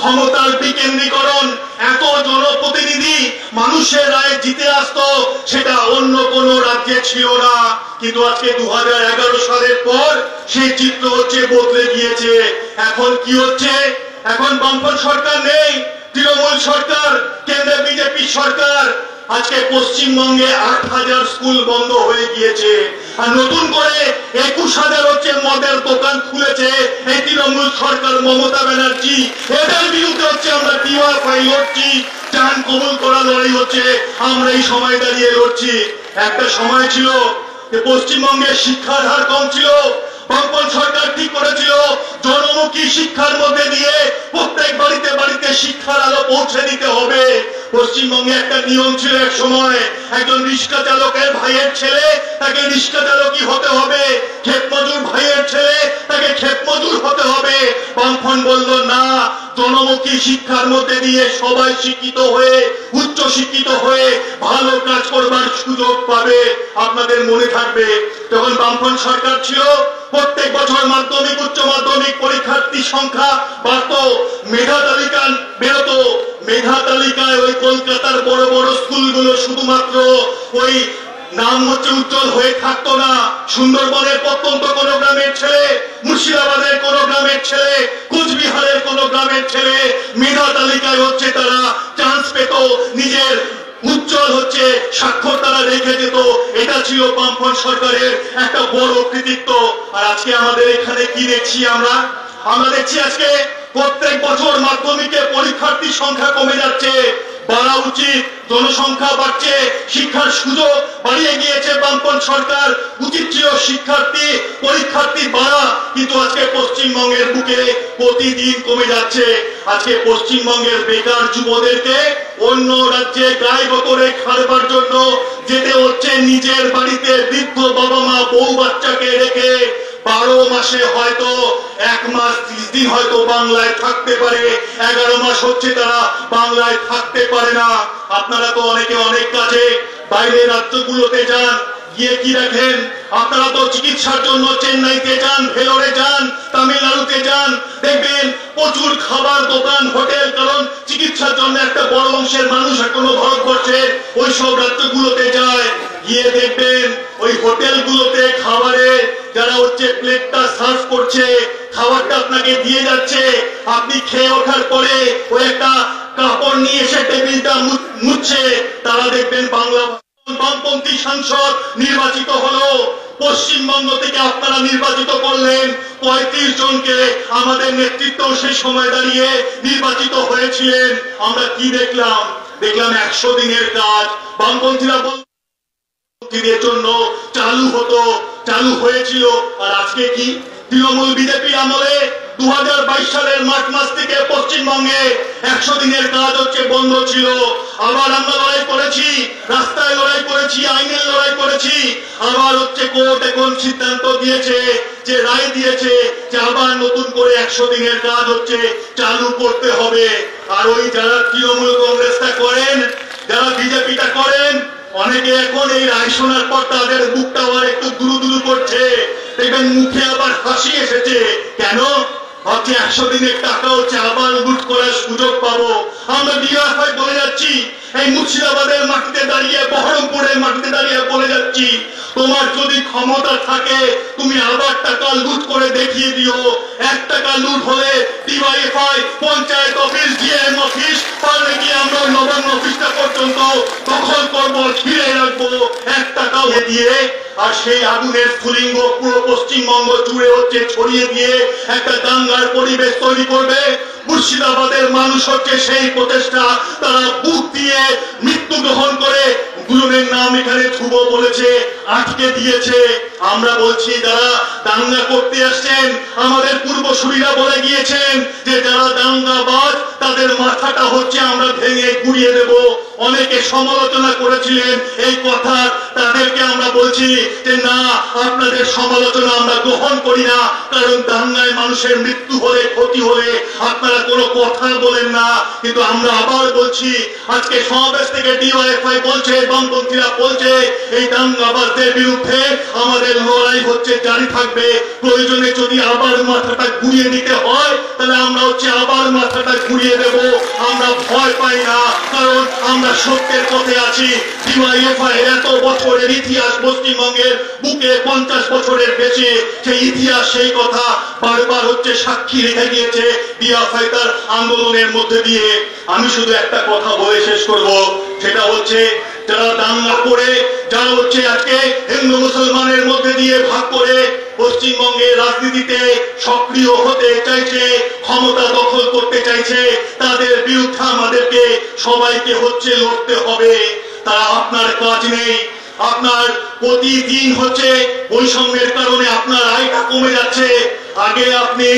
Speaker 5: ক্ষমতার বিকেন্দ্রীকরণ। এত জনপ্রতিনিধি মানুষের রায়ে জিতে আসতো, সেটা অন্য কোন রাজ্যে ছিল না। কিন্তু আজকে 2011 সালের পর সেই চিত্র হচ্ছে বদলে গিয়েছে। এখন কি হচ্ছে, এখন বামপন্থী সরকার নেই, তৃণমূল সরকার, কেন্দ্রে বিজেপি সরকার। আজকে পশ্চিমবঙ্গে 8,000 স্কুল বন্ধ হয়ে গিয়েছে, আর নতুন করে 21,000 হচ্ছে মদের দোকান খুলেছে এই তৃণমূল সরকার, মমতা ব্যানার্জি। এদের বিরুদ্ধে হচ্ছে আমরা ডিওয়াইফাই লড়ছি, জান কবুল করা লড়াই হচ্ছে, আমরা এই সময় দাঁড়িয়ে লড়ছি। একটা সময় ছিল যে পশ্চিমবঙ্গে শিক্ষার হার কম ছিল, বামপন্থী সরকার ঠিক করেছিল জনমুখী শিক্ষার মধ্যে দিয়ে প্রত্যেক বাড়িতে বাড়িতে শিক্ষার আলো পৌঁছে দিতে হবে। পশ্চিমবঙ্গে একটা নিয়ম ছিল এক সময়, একজন রিক্সা চালকের ভাইয়ের ছেলে তাকে রিক্সা চালকই হতে হবে, ক্ষেত মজুর ভাইয়ের ছেলে তাকে ক্ষেত মজুর হতে হবে। বামফ্রন্ট বলল না, জনমুখী শিক্ষার মধ্যে দিয়ে সবাই শিক্ষিত হয়ে, উচ্চ শিক্ষিত হয়ে ভালো কাজ করবার সুযোগ পাবে। আপনাদের মনে থাকবে যখন বামফ্রন্ট সরকার ছিল, প্রত্যেক বছর মাধ্যমিক উচ্চ মাধ্যমিক পরীক্ষার্থীর সংখ্যা বাড়ত, মেধা তালিকা বেরোতো। মেধা তালিকায় ওই কলকাতার বড় বড় স্কুলগুলো শুধুমাত্র ওই নাম হচ্ছে উজ্জ্বল হয়ে থাকতো না। সুন্দরবনের প্রত্যন্ত কোন গ্রামের ছেলে, মুর্শিদাবাদের কোন গ্রামের ছেলে, কোচবিহারের কোন গ্রামের ছেলে মেধা তালিকায় হচ্ছে তারা চান্স পেত, নিজের উজ্জ্বল হচ্ছে স্বাক্ষর তারা রেখে যেত। এটা ছিল বামফ্রন্ট সরকারের একটা বড় কৃতিত্ব। আর আজকে আমাদের এখানে কি দেখছি, আমরা দেখছি আজকে প্রত্যেক বছর মাধ্যমিকে পরীক্ষার্থীর সংখ্যা কমে যাচ্ছে। বাড়া উচিত, জনসংখ্যা বাড়ছে, শিক্ষার সুযোগ বাড়িয়ে গিয়েছে বামপন্থী সরকার, উচিত ছিল শিক্ষার্থী পরীক্ষার্থী বাড়া, কিন্তু আজকে পশ্চিমবঙ্গের বুকে প্রতিদিন কমে যাচ্ছে। আজকে পশ্চিমবঙ্গের বেকার যুবদেরকে অন্য রাজ্যে গায়ে গতরে খাবার জন্য যেতে হচ্ছে নিজের বাড়িতে বৃদ্ধ বাবা মা বউ বাচ্চাকে রেখে। 12 মাসে হয়তো 1 মাস 30 দিন হয়তো বাংলায় থাকতে পারে, 11 মাস হচ্ছে তারা বাংলায় থাকতে পারে না। আপনারা তো অনেকে অনেক কাজে বাইরের রাজ্যগুলোতে যান, গিয়ে কি দেখেন, আপনারা তো চিকিৎসার জন্য চেন্নাইতে যান, ভেলোরে যান, তামিলনাড়ুতে যান, দেখবেন প্রচুর খাবার দোকান, হোটেল, কারণ চিকিৎসার জন্য একটা বড় অংশের মানুষ এখনো ভারতবর্ষের ওই সব রাজ্যগুলোতে যায়। গিয়ে দেখবেন ওই হোটেলগুলোতে খাবারে যারা হচ্ছে প্লেটটা সার্ভ করছে, খাবারটা আপনাকে দিয়ে যাচ্ছে, আপনি খেয়ে ওঠার পরে ওই একটা কাপড় নিয়ে এসে টেবিলটা মুছছে। তারা দেখবেন বাংলা বামপন্থী সাংসদ নির্বাচিত হলো, পশ্চিমবঙ্গ থেকে আপনারা নির্বাচিত করলেন 35 জনকে, আমাদের নেতৃত্ব সেই সময় দাঁড়িয়ে নির্বাচিত হয়েছিলেন। আমরা কি দেখলাম 100 দিনের কাজ বামপন্থীরা দিনের জন্য চালু হয়েছিল। আর আজকে কি তৃণমূল বিজেপি আমলে 2022 সালের মার্চ মাস থেকে পশ্চিমবঙ্গে 100 দিনের কাজ হচ্ছে বন্ধ ছিল। আবার আমরা লড়াই করেছি, রাস্তায় লড়াই করেছি, আইনের লড়াই করেছি। আবার হচ্ছে কোর্ট এখন সিদ্ধান্ত দিয়েছে, যে রায় দিয়েছে যে আবার নতুন করে 100 দিনের কাজ হচ্ছে চালু করতে হবে। আর ওই যারা তৃণমূল কংগ্রেসটা করেন, যারা বিজেপিটা করেন, অনেকে এখন এই রায় শোনার পর তাদের বুকটা আবার একটু দুরু দুরু করছে, দেখবেন মুখে আবার হাসি এসেছে। কেন? ভাবছি 100 দিনের টাকা হচ্ছে আবার লুট করার সুযোগ পাবো। আমরা ডিওএফআই বলে যাচ্ছি, এই মুর্শিদাবাদের মাটিতে দাঁড়িয়ে, বহরমপুরের মাটিতে দাঁড়িয়ে বলে যাচ্ছি, তোমার যদি ক্ষমতা থাকে তুমি আবার টাকা লুট করে দেখিয়ে দিও। 1 টাকা লুট হলে DOFI panchayat office, DM office, পারলে কি আমরা নবান্ন অফিসটা পর্যন্ত দখল করবো, ঘিরে রাখবো 1 টাকা দিয়ে। আর সেই আগুনের স্ফুলিঙ্গ পুরো পশ্চিমবঙ্গ জুড়ে হচ্ছে ছড়িয়ে দিয়ে একটা দাঙ্গার পরিবেশ তৈরি করবে। মুর্শিদাবাদের মানুষ হচ্ছে সেই প্রচেষ্টা, তারা বুক দিয়ে মৃত্যু গ্রহণ করে দুজনের নাম এখানে ধ্রুব বলেছে, আটকে দিয়েছে। আমরা বলছি যারা দাঙ্গা করতে আসছেন, আমাদের পূর্বসূরীরা বলে গিয়েছেন যে যারা দাঙ্গাবাজ তাদের মাথাটা হচ্ছে আমরা ভেঙে গুড়িয়ে দেব। অনেকে সমালোচনা করেছিলেন এই কথা, তাদেরকে আমরা বলছি যে না, আপনাদের সমালোচনা আমরা গ্রহণ করি না, কারণ দাঙ্গায় মানুষের মৃত্যু হলে, ক্ষতি হলে আপনারা কোনো কথা বলেন না। কিন্তু আমরা আবার বলছি, আজকে সমাবেশ থেকে ডিওএফআই বলছে, বামপন্থীরা বলছে, এই দাঙ্গাবাজদের বিরুদ্ধে আমাদের লড়াই হচ্ছে জারি থাকবে। প্রয়োজনে যদি আবার মাথাটা ঘুরিয়ে দিতে হয় তাহলে আমরা হচ্ছে আবার মাথাটা ঘুরিয়ে দেব। আমরা ভয় পাই না, কারণ আমরা সত্যের পথে আছি। ডিওএফআই এত বছরের ইতিহাস, পশ্চিমবঙ্গের বুকে 50 বছরের বেশি সেই ইতিহাস, সেই কথা বারবার হচ্ছে সাক্ষী রেখে গিয়েছে ডিওএফআই তার আন্দোলনের মধ্যে দিয়ে। আমি শুধু একটা কথা বলে শেষ করব, সেটা হচ্ছে যারা দাঙ্গা করে, যারা হচ্ছে আজকে হিন্দু মুসলমানের মধ্যে দিয়ে ভাগ করে পশ্চিমবঙ্গের রাজনীতিতে সক্রিয় হতে চাইছে, ক্ষমতা দখল করতে চাইছে, তাদের বিরুদ্ধে আমাদেরকে সবাইকে হচ্ছে লড়তে হবে। তারা আপনার কাজ নেই। আপনার প্রতিদিন হচ্ছে বৈষম্যের কারণে আপনার আয়টা কমে যাচ্ছে। আগে আপনি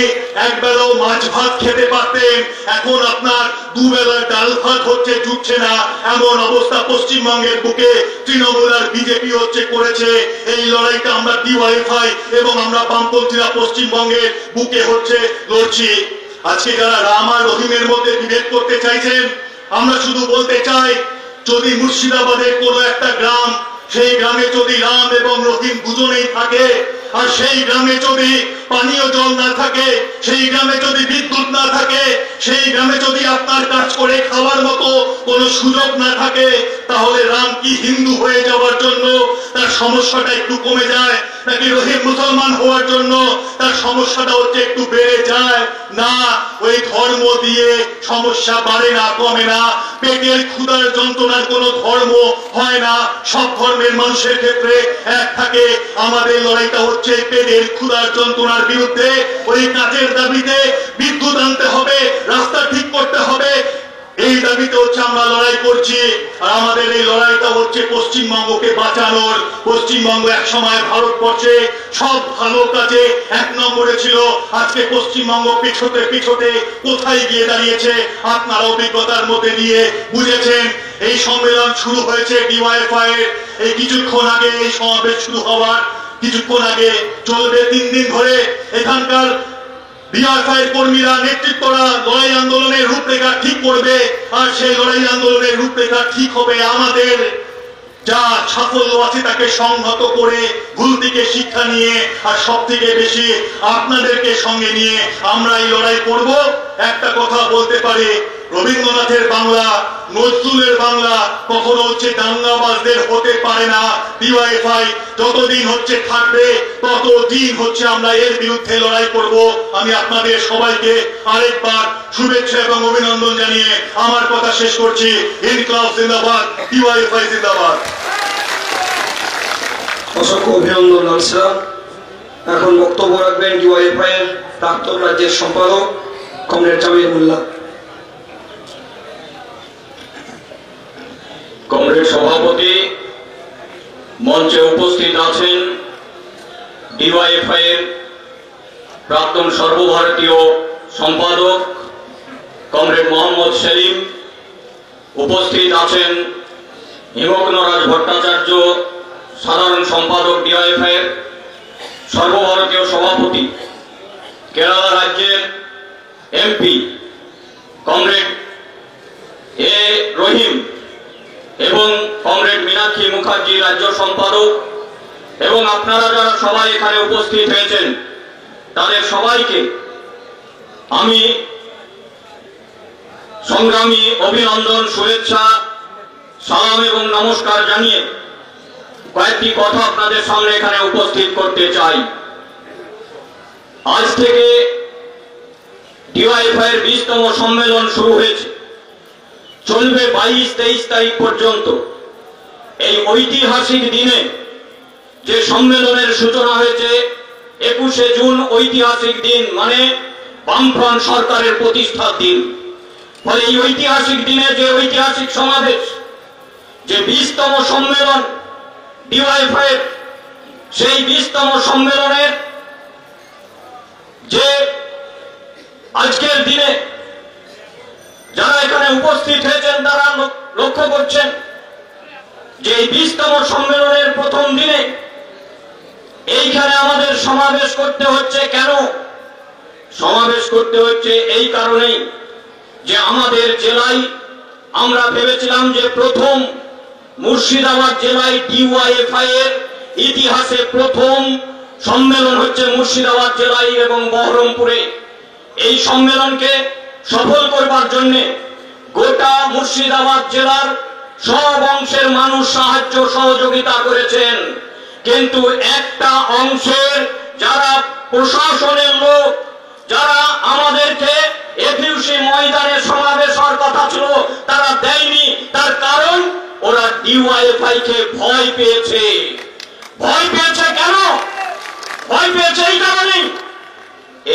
Speaker 5: একবেলাও মাছ ভাত খেতে পারতেন, এখন আপনার দুবেলা ডাল ভাত হচ্ছে জুটছে না, এমন অবস্থা পশ্চিমবঙ্গের বুকে তৃণমূল আর বিজেপি হচ্ছে করেছে। এই লড়াইটা আমরা ডিওএফআই এবং আমরা বামপন্থীরা পশ্চিমবঙ্গের বুকে হচ্ছে লড়ছি। আজকে যারা রাম আর রহিমের মধ্যে বিভেদ করতে চাইছেন, আমরা শুধু বলতে চাই, যদি মুর্শিদাবাদের কোনো একটা গ্রাম, সেই গ্রামে যদি রাম এবং রহিম দুজনেই থাকে, আর সেই গ্রামে যদি পানীয় জল না থাকে, সেই গ্রামে যদি বিদ্যুৎ না থাকে, সেই গ্রামে যদি আপনার কাজ করে খাওয়ার মতো কোনো সুযোগ না থাকে, তাহলে রাম কি হিন্দু হয়ে যাওয়ার জন্য তার সমস্যাটা একটু কমে যায়, নাকি রহিম মুসলমান হওয়ার জন্য তার সমস্যাটা হচ্ছে একটু বেড়ে যায়? না, ওই ধর্ম দিয়ে সমস্যা বাড়ে না, কমে না। পেটের ক্ষুধার যন্ত্রণার কোনো ধর্ম হয় না, সব ধর্মের মানুষের ক্ষেত্রে এক থাকে। আমাদের লড়াইটা হচ্ছে পেটের ক্ষুধার যন্ত্রণার বিরুদ্ধে। ওই কাজের দাবিতে বিদ্যুৎ আনতে হবে, রাস্তা ঠিক করতে হবে, এই দাবিতে হচ্ছে আমরা লড়াই করছি। আর আমাদের এই লড়াইটা হচ্ছে পশ্চিমবঙ্গকে বাঁচানোর। পশ্চিমবঙ্গ এক সময় ভারতবর্ষে সব ভালো কাজে 1 নম্বরে ছিল, আজকে পশ্চিমবঙ্গ পিছোতে পিছোতে কোথায় গিয়ে দাঁড়িয়েছে আপনারা অভিজ্ঞতার মধ্যে দিয়ে বুঝেছেন। এই সম্মেলন শুরু হয়েছে ডিওএফআই এর, এই কিছুক্ষণ আগে এই সমাবেশ শুরু হওয়ার কিছুক্ষণ আগে চলবে 3 দিন ধরে। এখানকার ডিওএফআই এর কর্মীরা, নেতৃত্বরা লড়াই আন্দোলনের রূপরেখা ঠিক করবে, আর সেই লড়াই আন্দোলনের রূপরেখা ঠিক হবে আমাদের যা সাফল্য আছে তাকে সংহত করে, ভুল থেকে শিক্ষা নিয়ে, আর সব থেকে বেশি আপনাদেরকে সঙ্গে নিয়ে আমরা এই লড়াই করব। একটা কথা বলতে পারি, রবীন্দ্রনাথের বাংলা, নজরুলের বাংলা কখনো হচ্ছে দাঙ্গাবাজদের হতে পারে না। ডিওএফআই যতদিন হচ্ছে থাকবে ততদিন হচ্ছে আমরা এর বিরুদ্ধে লড়াই করব। আমি আপনাদের সবাইকে আরেকবার শুভেচ্ছা এবং অভিনন্দন জানিয়ে আমার কথা শেষ করছি। ইনকলাব জিন্দাবাদ, ডিওএফআই জিন্দাবাদ।
Speaker 1: অসংখ্য অভিনন্দন লালসা। এখন বক্তব্য রাখবেন ডিওএফআই এর প্রাক্তন রাজ্যের সম্পাদক কমরেড জামিল মোল্লা।
Speaker 6: কমরেড সভাপতি, মঞ্চে উপস্থিত আছেন ডিওএফআই এর প্রাক্তন সর্বভারতীয় সম্পাদক কমরেড মোহাম্মদ সেলিম, উপস্থিত আছেন হিমগ্নরাজ ভট্টাচার্য, সাধারণ সম্পাদক ডিওয়াইএফআই এর সর্বভারতীয় সভাপতি, কেরালা রাজ্যের এমপি কমরেড এ রহিম এবং কমরেড মীনাক্ষী মুখার্জি রাজ্য সম্পাদক, এবং আপনারা যারা সবাই এখানে উপস্থিত হয়েছেন তাদের সবাইকে আমি সংগ্রামী অভিনন্দন, শুভেচ্ছা, সালাম এবং নমস্কার জানিয়ে কয়েকটি কথা আপনাদের সামনে এখানে উপস্থিত করতে চাই। আজ থেকে ডিওয়াইএফআই এর 20তম সম্মেলন শুরু হয়েছে, চলবে 22-23 তারিখ পর্যন্ত। এই ঐতিহাসিক দিনে যে সম্মেলনের সূচনা হয়েছে 21শে জুন, ঐতিহাসিক দিন মানে বামফ্রন্ট সরকারের প্রতিষ্ঠার দিন। ফলে এই ঐতিহাসিক দিনে যে ঐতিহাসিক সমাবেশ, যে 20তম সম্মেলন ডিওয়াইএফআই এর, সেই 20তম সম্মেলনের যে আজকের দিনে যারা এখানে উপস্থিত হয়েছেন তারা লক্ষ্য করছেন যে এই 20তম সম্মেলনের প্রথম দিনে এইখানে আমাদের সমাবেশ করতে হচ্ছে। কেন সমাবেশ করতে হচ্ছে? এই কারণেই যে আমাদের জেলায় আমরা ভেবেছিলাম যে প্রথম মুর্শিদাবাদ জেলায় ডিওয়াইএফআই এর ইতিহাসে প্রথম সম্মেলন হচ্ছে মুর্শিদাবাদ জেলায় এবং বহরমপুরে। এই সম্মেলনকে সফল করবার জন্য গোটা মুর্শিদাবাদ জেলার সব অংশের মানুষ সাহায্য সহযোগিতা করেছেন, কিন্তু একটা অংশের যারা প্রশাসনের লোক, যারা আমাদেরকে এফইউসি ময়দানে সমাবেশ হওয়ার কথা ছিল তারা দেয়নি। তার কারণ ওরা ডিওয়াইএফআই কে ভয় পেয়েছে। ভয় পেয়েছে কেন? ভয় পেয়েছে এই কারণে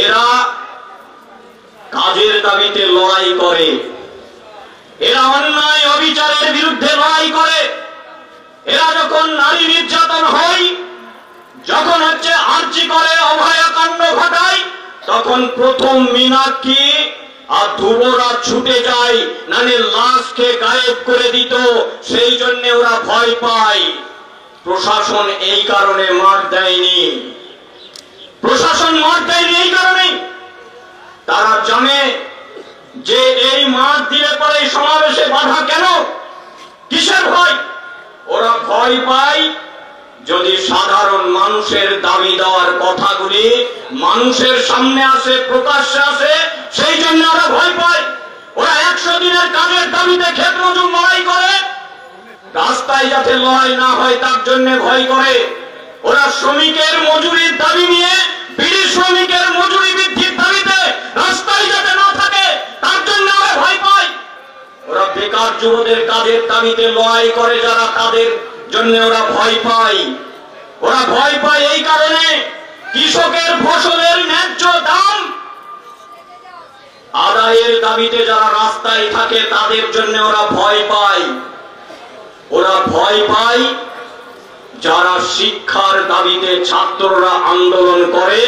Speaker 6: এরা কাজের দাবিতে লড়াই করে, এরা অন্যায় অবিচারের বিরুদ্ধে লড়াই করে। এরা যখন নারী নির্যাতন হয়, যখন হচ্ছে আর্জি করে অভয়াকাণ্ড ঘটায়, তখন প্রথম মীনাক্ষী আর ধ্রুবরা ছুটে যায়, নালে লাশকে গায়েব করে দিত। সেই জন্য ওরা ভয় পায়। প্রশাসন এই কারণে মার দেয়নি। প্রশাসন মার দেয়নি এই কারণে তারা জানে যে এই মার দিলে পরে সমাবেশে বাধা কেন, কিসের ভয়? ওরা ভয় পায় যদি সাধারণ মানুষের দাবি দেওয়ার কথাগুলি মানুষের সামনে আসে, প্রকাশ্যে আসে, সেই জন্য ওরা ভয় পায়। ওরা 100 দিনের কাজের দাবিতে ক্ষেত মজুর লড়াই করে, রাস্তায় যাতে লড়াই না হয় তার জন্য ভয় করে। ওরা শ্রমিকের মজুরির দাবি নিয়ে, বিড়ি শ্রমিকের মজুরি বৃদ্ধির দাবিতে রাস্তায় যাতে না থাকে তার জন্য ওরা ভয় পায়। ওরা বেকার যুবদের কাজের দাবিতে লড়াই করে যারা, তাদের জন্য ওরা ভয় পায়। ওরা ভয় পায় এই কারণে কৃষকের ফসলের ন্যায্য দাম আদায়ের দাবিতে যারা রাস্তায় থাকে তাদের জন্য ওরা ভয় পায়। ওরা ভয় পায় যারা শিক্ষার দাবিতে ছাত্ররা আন্দোলন করে,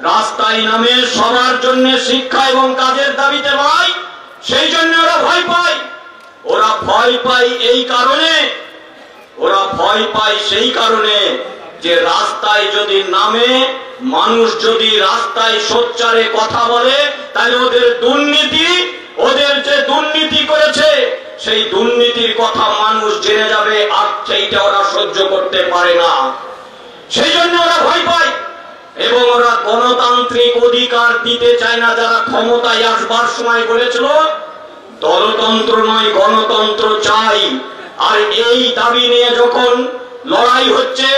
Speaker 6: রাস্তায় নামে সবার জন্য শিক্ষা এবং কাজের দাবিতে লড়াই, সেই জন্য ওরা ভয় পায়। ওরা ভয় পায় এই কারণে, ওরা ভয় পায় সেই কারণে যে রাস্তায় যদি নামে, মানুষ যদি রাস্তায় সোচ্চারে কথা বলে, তাহলে ওদের দুর্নীতি, ওদের যে দুর্নীতি করেছে সেই দুর্নীতির কথা মানুষ জেনে যাবে, আর সেইটা ওরা সহ্য করতে পারে না। সেই জন্য ওরা ভয় পায় এবং ওরা গণতান্ত্রিক অধিকার দিতে চায় না। যারা ক্ষমতায় আসবার সময় বলেছিল দলতন্ত্র নয় গণতন্ত্র চাই, আর এই দাবি নিয়ে যখন লড়াই হচ্ছে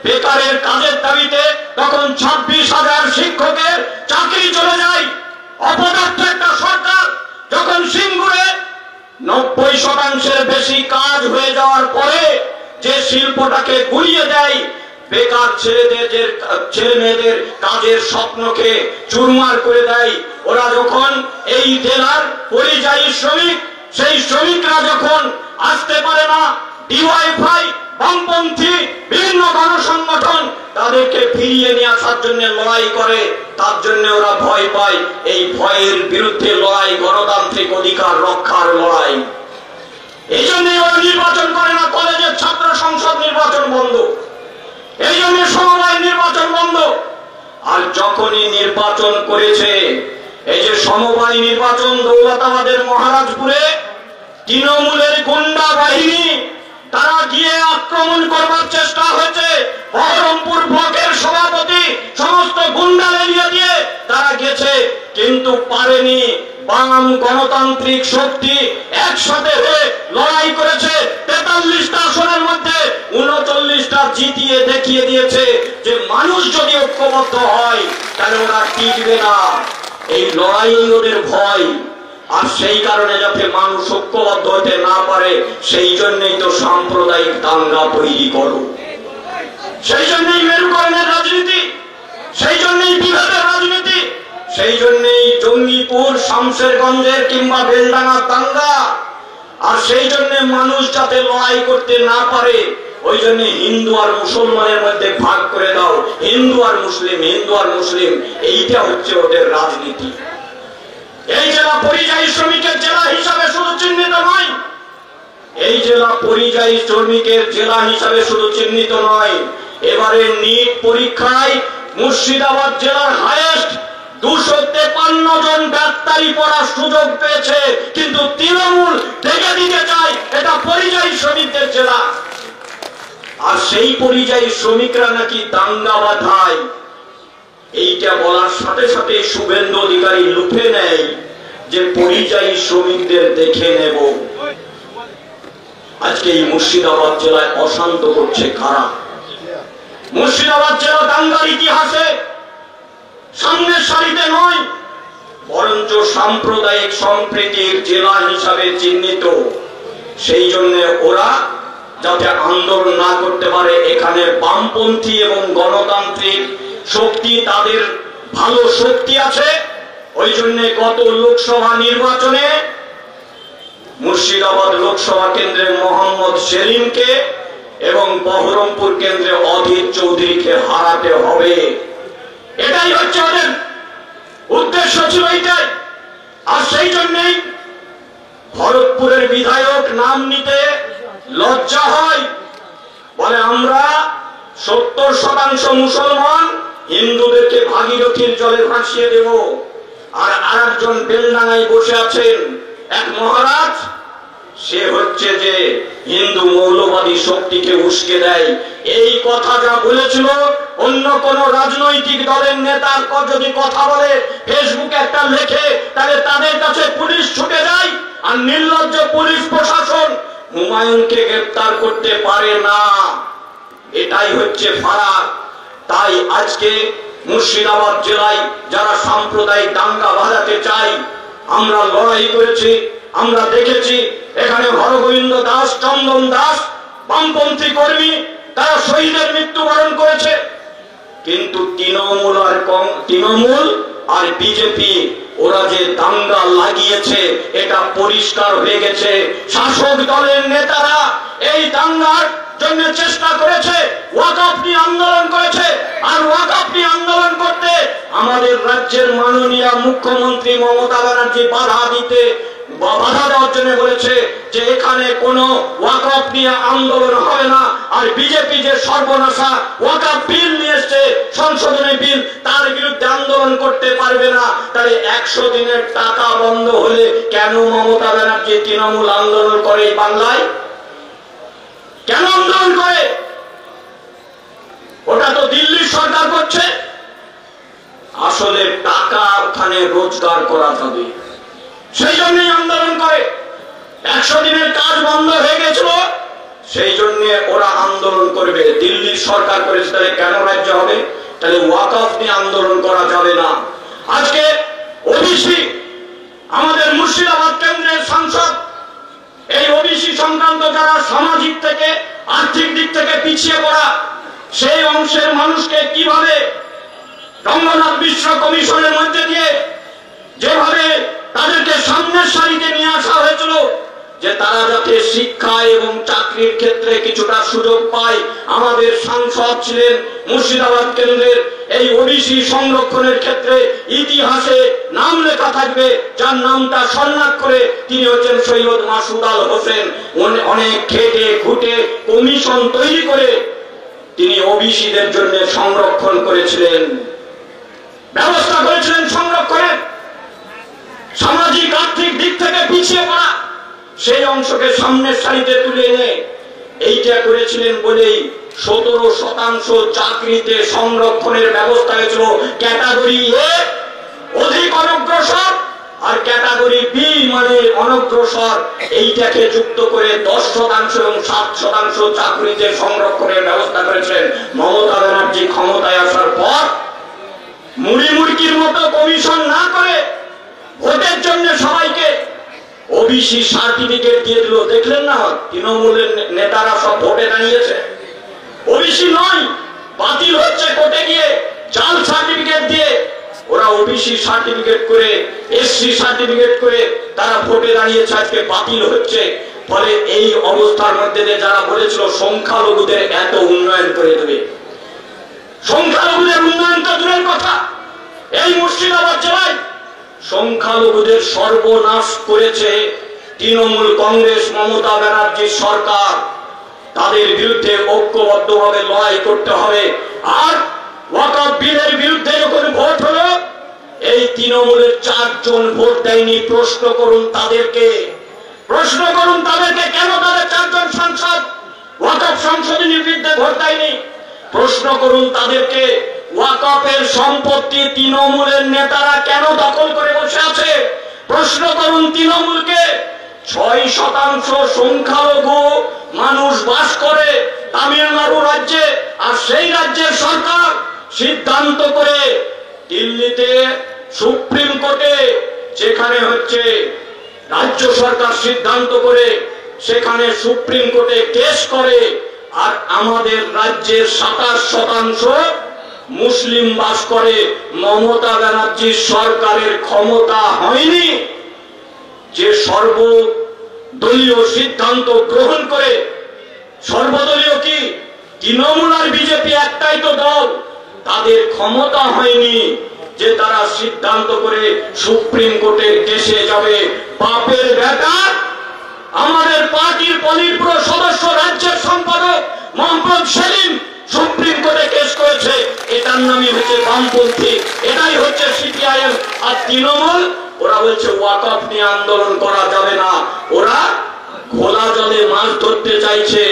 Speaker 6: বেকারের কাজের দাবিতে, তখন 26,000 শিক্ষকের চাকরি চলে যায়। অপদার্থ একটা সরকার যখন সিঙ্গুরে 90% বেশি কাজ হয়ে যাওয়ার পরে যে শিল্পটাকে গুড়িয়ে দেয়, বেকার ছেলে মেয়েদের কাজের স্বপ্নকে চুরমার করে দেয়। ওরা যখন এই জেলার পরিযায়ী শ্রমিক, সেই শ্রমিকরা যখন আসতে পারে না, ডিওয়াইএফআই বামপন্থী বিভিন্ন গণসংগঠন তাদেরকে ফিরিয়ে নিয়ে আসার জন্য লড়াই করে, তার জন্য ওরা ভয় পায়। এই ভয়ের বিরুদ্ধে লড়াই গণতান্ত্রিক অধিকার রক্ষার লড়াই। এই জন্যই ওরা নির্বাচন করে না। কলেজের ছাত্র সংসদ নির্বাচন বন্ধ, এই জন্য সমবায় নির্বাচন বন্ধ। আর যখনই নির্বাচন করেছে, এই যে সমবায় নির্বাচন দৌলতাবাদের মহারাজপুরে তৃণমূলের গুন্ডা বাহিনী তারা গিয়ে আক্রমণ করবার চেষ্টা হয়েছে। বহরমপুর ব্লকের সভাপতি সমস্ত গুন্ডা লেলিয়ে দিয়ে তারা গেছে, কিন্তু পারেনি। বাম গণতান্ত্রিক শক্তি একসাথে হয়ে লড়াই করেছে। 43টা আসনের মধ্যে 39টা জিতিয়ে দেখিয়ে দিয়েছে যে মানুষ যদি ঐক্যবদ্ধ হয় তাহলে ওরা টিকবে না। এই লড়াই ওদের ভয়। আর সেই কারণে যাতে মানুষ ঐক্যবদ্ধ হতে না পারে, সেই জন্যই তো সাম্প্রদায়িক দাঙ্গা তৈরি করো, সেই জন্যই মেরুকরণের রাজনীতি, সেই জন্যই বিভেদের রাজনীতি, সেই জন্যই জঙ্গিপুর, শামশেরগঞ্জের কিংবা বেলডাঙ্গার দাঙ্গা। আর সেই জন্য মানুষ যাতে লড়াই করতে না পারে, ওই জন্য হিন্দু আর মুসলমানের মধ্যে ভাগ করে দাও, হিন্দু আর মুসলিম, হিন্দু আর মুসলিম, এইটা হচ্ছে ওদের রাজনীতি। এই জেলা পরিযায়ী শ্রমিকের জেলা হিসাবে শুধু চিহ্নিত নয়, এই জেলা পরিযায়ী শ্রমিকের জেলা হিসাবে শুধু চিহ্নিত নয়, এবারে নিট পরীক্ষায় মুর্শিদাবাদ জেলার হাইয়েস্ট 253 জন ডাক্তারি পড়ার সুযোগ পেয়েছে। কিন্তু তৃণমূল দেখে দিতে চায় এটা পরিযায়ী শ্রমিকদের জেলা। আর সেই পরিযায়ী শ্রমিকরা নাকি দাঙ্গা বাঁধায়, এইটা বলার সাথে সাথে শুভেন্দু অধিকারী লুফে নেয় যে পরিযায়ী শ্রমিকদের দেখে নেব। আজকে এই মুর্শিদাবাদ জেলায় অশান্ত করছে কারা? মুর্শিদাবাদ জেলা দাঙ্গার ইতিহাসে সামনের সারিতে নয়, বরঞ্চ সাম্প্রদায়িক সম্প্রীতির জেলা হিসাবে চিহ্নিত। সেই জন্য ওরা যাতে আন্দোলন না করতে পারে, এখানে বামপন্থী এবং গণতান্ত্রিক শক্তি তাদের ভালো শক্তি আছে। ওই জন্য গত লোকসভা নির্বাচনে মুর্শিদাবাদ লোকসভা কেন্দ্রে মোহাম্মদ সেলিমকে এবং বহরমপুর কেন্দ্রে অধীর চৌধুরীকে হারাতে হবে। এটাই হচ্ছে ওদের উদ্দেশ্য ছিল, এইটাই। আর সেই জন্যই ভরতপুরের বিধায়ক নাম নিতে লজ্জা হয়, বলে আমরা 70% মুসলমান, হিন্দুদেরকে ভাগীরথীর জলে ভাসিয়ে দেব। আর আরেকজন বেলডাঙ্গায় বসে আছেন এক মহারাজ, সে হচ্ছে যে হিন্দু মৌলবাদী শক্তিকে উস্কে দেয়। এই কথা যা বলেছিল অন্য কোন রাজনৈতিক দলের নেতার যদি কথা বলে, ফেসবুকে একটা লেখে, তাহলে তাদের কাছে পুলিশ ছুটে যায়। আর নির্লজ্জ পুলিশ প্রশাসন হুমায়ুনকে গ্রেফতার করতে পারে না। এটাই হচ্ছে ফারাক। তাই আজকে মুর্শিদাবাদ জেলায় যারা সাম্প্রদায়িক দাঙ্গা বাঁধাতে চায়, আমরা লড়াই করেছি, আমরা দেখেছি এখানে হরগোবিন্দ দাস, চন্দন দাস, বামপন্থী কর্মী, তারা শহীদের মৃত্যুবরণ করেছে। কিন্তু তৃণমূল আর বিজেপি ওরা যে দাঙ্গা লাগিয়েছে এটা পরিষ্কার হয়ে গেছে। শাসক দলের নেতারা এই দাঙ্গার জন্য চেষ্টা করেছে, ওয়াকফ নিয়ে আন্দোলন করেছে। আর ওয়াকফ নিয়ে আন্দোলন করতে আমাদের রাজ্যের মাননীয় মুখ্যমন্ত্রী মমতা ব্যানার্জি বাধা দেওয়ার জন্য বলেছে যে এখানে কোনো ওয়াকফ নিয়ে আন্দোলন হবে না। আর বিজেপি যে সর্বনাশা ওয়াকফ বিল নিয়ে এসছে, সংশোধনী বিল, তার বিরুদ্ধে আন্দোলন করতে পারবে না। তাহলে 100 দিনের টাকা বন্ধ হলে কেন মমতা ব্যানার্জি তৃণমূল আন্দোলন করে বাংলায়? কেন আন্দোলন করে? ওটা তো দিল্লির সরকার করছে। আসলে টাকা ওখানে রোজগার করা যাবে, সেই জন্যই আন্দোলন করে। 100 দিনের কাজ বন্ধ হয়ে গেছিল, সেই জন্য ওরা আন্দোলন করবে। দিল্লির সরকার করেছে, তাহলে কেন রাজ্য হবে? তাহলে ওয়াকফ নিয়ে আন্দোলন করা যাবে না। আজকে ওবিসি আমাদের মুর্শিদাবাদ কেন্দ্রের সাংসদ, এই ওবিসি সংক্রান্ত যারা সামাজিক থেকে আর্থিক দিক থেকে পিছিয়ে পড়া, সেই অংশের মানুষকে কিভাবে রঙ্গনাথ মিশ্র কমিশনের মধ্যে দিয়ে যেভাবে তাদেরকে সামনের সারিতে নিয়ে আসা হয়েছিল, যে তারা যাতে শিক্ষা এবং চাকরির ক্ষেত্রে কিছুটা সুযোগ পায়। আমাদের সাংসদ ছিলেন মুর্শিদাবাদ কেন্দ্রের, এই ওবিসি সংরক্ষণের ক্ষেত্রে ইতিহাসে নাম লেখা থাকবে, যার নামটা স্বর্ণাক্ষরে, তিনি হচ্ছেন সৈয়দ মাসুদ আল হোসেন। অনেক খেটে খুঁটে কমিশন তৈরি করে তিনি ওবিসিদের জন্য সংরক্ষণ করেছিলেন, ব্যবস্থা করেছিলেন সংরক্ষণের। সামাজিক আর্থিক দিক থেকে পিছিয়ে পড়া সেই অংশকে সামনের সারিতে তুলে এনে এইটা করেছিলেন বলেই 17% চাকরিতে সংরক্ষণের ব্যবস্থা হয়েছিল। ক্যাটাগরি এ অধিক অনগ্রসর আর ক্যাটাগরি বি মানে অনগ্রসর, এইটাকে যুক্ত করে 10% এবং 7% চাকরিতে সংরক্ষণের ব্যবস্থা করেছিলেন। মমতা ব্যানার্জি ক্ষমতায় আসার পর মুড়ি মুড়কির মতো কমিশন না করে ভোটের জন্য সবাইকে ওবিসি সার্টিফিকেট দিয়ে দিল। দেখলেন না তৃণমূলের নেতারা সব ভোটে দাঁড়িয়েছে, ওবিসি নয়, বাতিল হচ্ছে কোর্টে গিয়ে জাল সার্টিফিকেট দিয়ে ওরা ওবিসি সার্টিফিকেট করে এসসি সার্টিফিকেট করে তারা ভোটে দাঁড়িয়েছে, আজকে বাতিল হচ্ছে। ফলে এই অবস্থার মধ্যে দিয়ে যারা বলেছিল সংখ্যালঘুদের এত উন্নয়ন করে দেবে, সংখ্যালঘুদের উন্নয়ন তো দূরের কথা, এই মুর্শিদাবাদ জেলায় সংখ্যালঘুদের সর্বনাশ করেছে তৃণমূল কংগ্রেস মমতা ব্যানার্জির সরকার। তাদের বিরুদ্ধে ঐক্যবদ্ধভাবে লড়াই করতে হবে। আর ওয়াকফ বিলের বিরুদ্ধে যখন ভোট হলো, এই তৃণমূলের 4 জন ভোট দেয়নি। প্রশ্ন করুন তাদেরকে, প্রশ্ন করুন তাদেরকে কেন তাদের 4 জন সাংসদ ওয়াকফ সংশোধনীর বিরুদ্ধে ভোট দেয়নি। প্রশ্ন করুন তাদেরকে ওয়াকফের সম্পত্তি তৃণমূলের নেতারা কেন দখল করে বসে আছে। প্রশ্ন করুন তৃণমূলকে 6% সংখ্যালঘু মানুষ বাস করে তামিলনাড়ু রাজ্যে, আর সেই রাজ্যের সরকার সিদ্ধান্ত করে দিল্লিতে সুপ্রিম কোর্টে, যেখানে হচ্ছে রাজ্য সরকার সিদ্ধান্ত করে সেখানে সুপ্রিম কোর্টে কেস করে, আর আমাদের রাজ্যের 27% মুসলিম বাস করে। মমতা ব্যানার্জির সরকারের ক্ষমতা হয়নি যে সর্বদলীয় সিদ্ধান্ত গ্রহণ করে। সর্বদলীয় কি তৃণমূল আর বিজেপি একটাই তো দল, তাদের ক্ষমতা হয়নি যে তারা সিদ্ধান্ত করে সুপ্রিম কোর্টের কেসে যাবে। বাপের বেটা আমাদের পার্টির পলিটব্যুরো সদস্য রাজ্যের সম্পাদক মোহাম্মদ সেলিম সুপ্রিম কোর্টে কেস করেছে, এটার নামই হচ্ছে বামপন্থী, এটাই হচ্ছে সিপিআইএম। আর তৃণমূল ওরা বলছে ওয়াকফ নিয়ে আন্দোলন করা যাবে না, ওরা খোলা জলে মাছ ধরতে চাইছে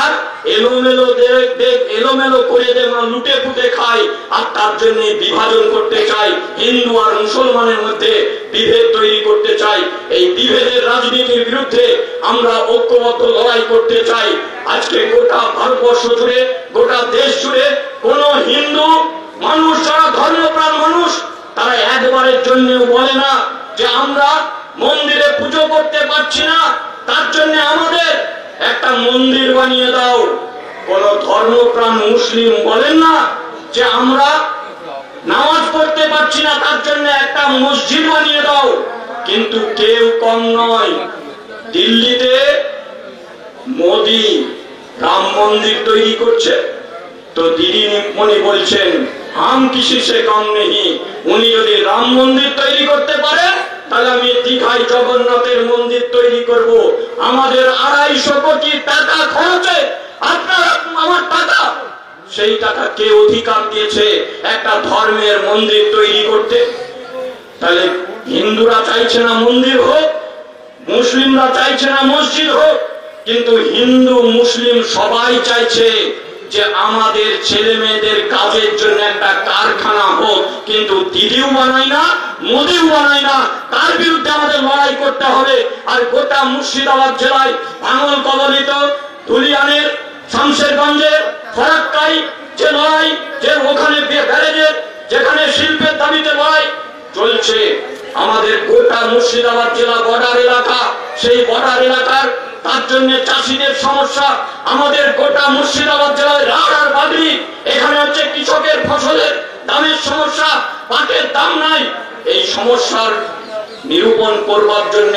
Speaker 6: আর এলোমেলো করে লুটে পুটে খায়, আর তার জন্য বিভাজন করতে চাই, হিন্দু আর মুসলমানের মধ্যে বিভেদ তৈরি করতে চাই। এই বিভেদের রাজনীতির বিরুদ্ধে আমরা ঐক্যবদ্ধ লড়াই করতে চাই। আজকে গোটা ভারতবর্ষ জুড়ে, গোটা দেশ জুড়ে কোন হিন্দু মানুষ যারা ধর্মপ্রাণ মানুষ, তারা একবারের জন্য বলে না যে আমরা মন্দিরে পুজো করতে পারছি না, তার জন্য আমাদের একটা মন্দির বানিয়ে দাও। কোন ধর্মপ্রাণ মুসলিম বলেন না যে আমরা নামাজ পড়তে পারছি না, তার জন্য একটা মসজিদ বানিয়ে দাও। কিন্তু কেউ কম নয়, দিল্লিতে মোদি রাম মন্দির তৈরি করছে, তো দিদিমণি বলছেন হাম কিসি সে কম নেই, উনি যদি রাম মন্দির তৈরি করতে পারেন তাহলে আমি দীঘায় জগন্নাথের মন্দির তৈরি করব। আমাদের 250 কোটি টাকা খরচে আপনার আমার টাকা, সেই টাকা কে অধিকার দিয়েছে একটা ধর্মের মন্দির তৈরি করতে? তাহলে হিন্দুরা চাইছে না মন্দির হোক, মুসলিমরা চাইছে না মসজিদ হোক, কিন্তু হিন্দু মুসলিম সবাই চাইছে যে আমাদের ছেলে মেয়েদের কাজের জন্য একটা কারখানা হোক। কিন্তু দিদিও বানায় না, মোদিও বানায় না, তার বিরুদ্ধে আমাদের লড়াই করতে হবে। আর গোটা মুর্শিদাবাদ জেলায় ভাঙল কবলিত ধুলিয়ানের, শামশেরগঞ্জের, ফরাক্কাই যে লড়াই, যে ওখানে ব্যারেজের যেখানে শিল্পের দাবিতে লড়াই চলছে, আমাদের গোটা মুর্শিদাবাদ জেলা বর্ডার এলাকা, সেই বর্ডার এলাকার তার জন্য চাষিদের সমস্যা, আমাদের গোটা মুর্শিদাবাদ জেলায় রাঢ় আর বাগড়ি, এখানে হচ্ছে কৃষকের ফসলের দামের সমস্যা, পাটের দাম নাই। এই সমস্যার নিরূপণ করবার জন্য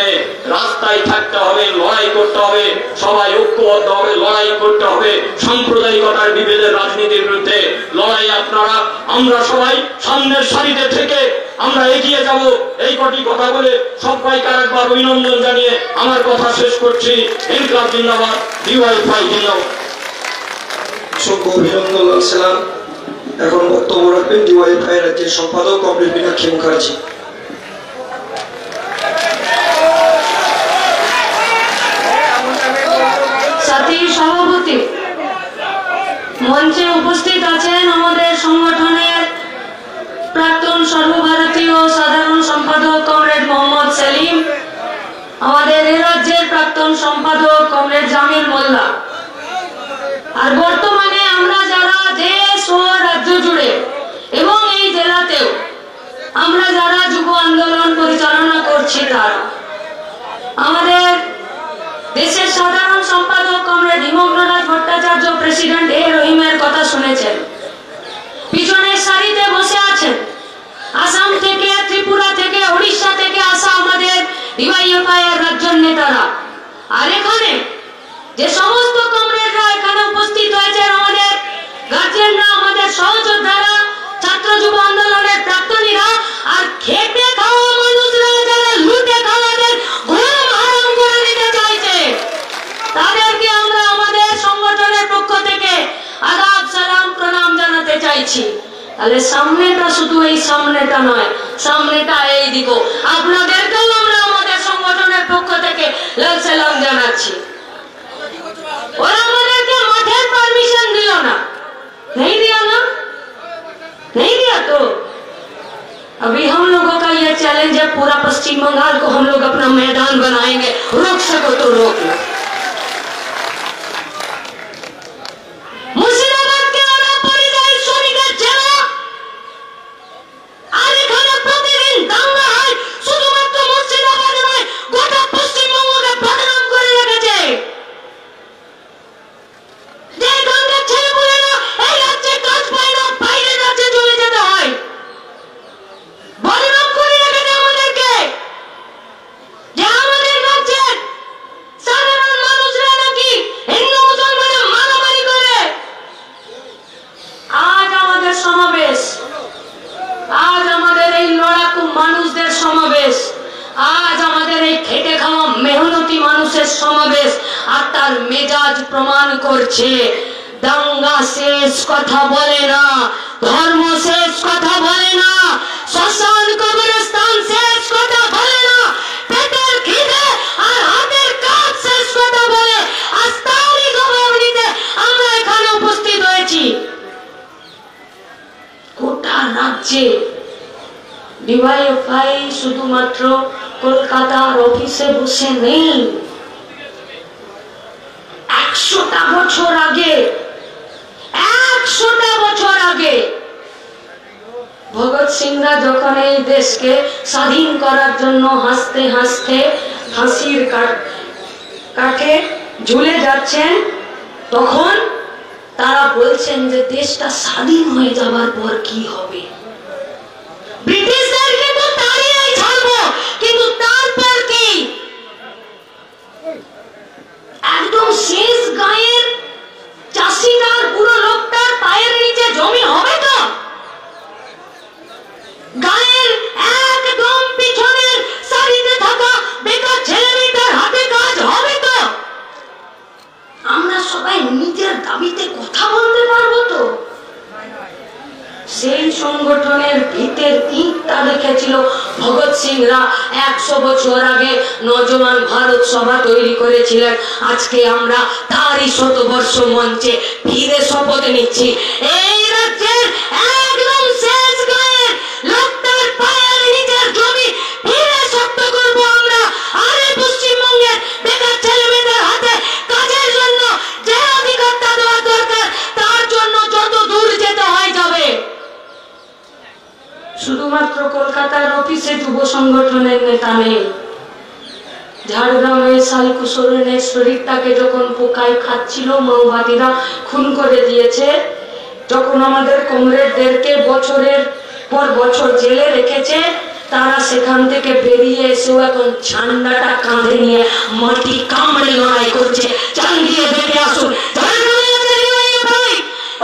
Speaker 6: রাস্তায় থাকতে হবে, লড়াই করতে হবে, সবাই ঐক্যবদ্ধ হবে, লড়াই করতে হবে সাম্প্রদায়িকতার বিভেদের রাজনীতির বিরুদ্ধে লড়াই। আপনারা আমরা সবাই সামনের সারিতে থেকে আমরা এগিয়ে যাব। এই কটি কথা বলে সবাইকে আরেকবার অভিনন্দন জানিয়ে আমার কথা শেষ করছি। ইনকলাব জিন্দাবাদ, ডিওয়াইএফআই জিন্দাবাদ।
Speaker 7: অসংখ্য অভিনন্দন জানাচ্ছিলাম। এখন বক্তব্য রাখবেন ডিওয়াইএফআই রাজ্যের সম্পাদক কমরেড মীনাক্ষী মুখার্জি।
Speaker 2: সাথী সভাপতি, মঞ্চে উপস্থিত আছেন আমাদের সংগঠনের প্রাক্তন সর্বভারতীয় সাধারণ সম্পাদক কমরেড মোহাম্মদ সেলিম, আমাদের এই রাজ্যের প্রাক্তন সম্পাদক কমরেড জামিল মোল্লা, আর বর্তমানে আমরা যারা দেশ ও রাজ্য জুড়ে এবং এই জেলাতেও আমরা যারা যুব আন্দোলন পরিচালনা করছি তারা, আমাদের দেশের সাধারণ সম্পাদক কমরেড হিমগ্রনাথ ভট্টাচার্য প্রেসিডেন্ট এ রহিমের কথা শুনেছেন। পিছনের সারিতে বসে আছেন আসাম থেকে, ত্রিপুরা থেকে, উড়িষ্যা থেকে আসা আমাদের ডিওয়াইএফআই এর রাজ্যের নেতারা। আর এখানে যে সমস্ত কমরেডরা এখানে উপস্থিত হয়েছেন, আমাদের গার্জিয়ানরা, আমাদের সহযোদ্ধারা, ছাত্র যুব আন্দোলনের প্রাক্তনীরা, আর খেটে খাওয়া মানুষরা যারা লুটে খাওয়াদের ঘুম হারাম করে দিতে চাইছে, তাদেরকে আমরা আমাদের সংগঠনের পক্ষ থেকে আদাব, সালাম, প্রণাম জানাতে চাইছি। তাহলে সামনেটা শুধু এই সামনেটা নয়, সামনেটা এই দিকও আপনাদেরকেও আমরা আমাদের সংগঠনের পক্ষ থেকে লাল সালাম জানাচ্ছি। ওরা আমাদেরকে মাঠের পারমিশন দিল না, नहीं दिया ना, नहीं दिया तो अभी हम लोगों का ये चैलेंज है, पूरा पश्चिम बंगाल को हम लोग अपना मैदान बनाएंगे, रोक सको तो रोक लो। मुर्शिदाबाद के आधा परिजाई श्रमिकेर জেলা, আর এখানে প্রতিদিন দাঙ্গা হয়, শুধুমাত্র মুর্শিদাবাদ নয়, গোটা পশ্চিমবঙ্গকে বদনাম করে রেখেছে। যে দাঙ্গার ছেলেপুলেরা এই রাজ্যে কাজ পায় না, বাইরের রাজ্যে চলে যেতে হয়, বদনাম করে রেখেছে আমাদেরকে। যে আমাদের রাজ্যের সাধারণ মানুষরা নাকি হিন্দু মুসলমানে মারামারি করে। আজ আমাদের সমাবেশ, আজ আমাদের এই লড়াকু মানুষদের সমাবেশ, আজ আমাদের এই খেটে খাওয়া মেহনতি মানুষের সমাবেশ, আর তার মেজাজ প্রমাণ করছে দাঙ্গা শেষ কথা বলে না, ধর্ম শেষ কথা বলে না, শ্মশান কবরস্থান শেষ কথা বলে না, পেটের খিদে আর হাতের কাজ শেষ কথা বলে। আজ তারই খবর নিতে আমরা এখানে উপস্থিত হয়েছি। গোটা রাজ্যে ডিওয়াইএফআই শুধুমাত্র কলকাতার অফিসে বসে নেই। 100টা বছর আগে, 100টা বছর আগে ভগৎ সিংরা যখন এই দেশকে স্বাধীন করার জন্য হাসতে হাসতে ফাঁসির কাঠে ঝুলে যাচ্ছেন, তখন তারা বলছেন যে দেশটা স্বাধীন হয়ে যাওয়ার পর কি হবে, ব্রিটিশদেরকে তো তাড়িয়েই ছাড়বো, কিন্তু তারপর কি? একদম শেষ গায়ের চাষিটার পুরো লোকটার পায়ের নিচে জমি হবে তো? গায়ের একদম পিছনের সারিতে থাকা বেকার ছেলেমেয়েটার হাতে কাজ হবে তো? আমরা সবাই নিজের দাবিতে কথা বলতে পারবো তো? সেই সংগঠনের ভিতের ইটটা রেখেছিল ভগৎ সিংরা 100 বছর আগে নওজওয়ান ভারত সভা তৈরি করেছিলেন। আজকে আমরা তারই শতবর্ষ মঞ্চে ফিরে শপথ নিচ্ছি, এই রাজ্যের একদম শেষ গায়ের লোকটার পায়ের নিচের জমি ফিরে শক্ত করবো আমরা। আর এই পশ্চিমবঙ্গের বেকার ছেলেমেয়েদের হাতে কাজের জন্য যে অধিকারটা দেওয়া দরকার, তার জন্য যত দূর যেতে হয় যাবে। শুধুমাত্র কলকাতার অফিসে যুব সংগঠনের নেতা নেই, ঝাড়গ্রামে সালকুসরের শরীরটাকে যখন পোকায় খাচ্ছিল, মাওবাদীরা খুন করে দিয়েছে, যখন আমাদের কমরেডদেরকে বছরের পর বছর জেলে রেখেছে, তারা সেখান থেকে বেরিয়ে এসেও এখন ঝান্ডাটা কাঁধে নিয়ে মাটি কামড়ে লড়াই করছে। চাল দিয়ে দেখে আসুন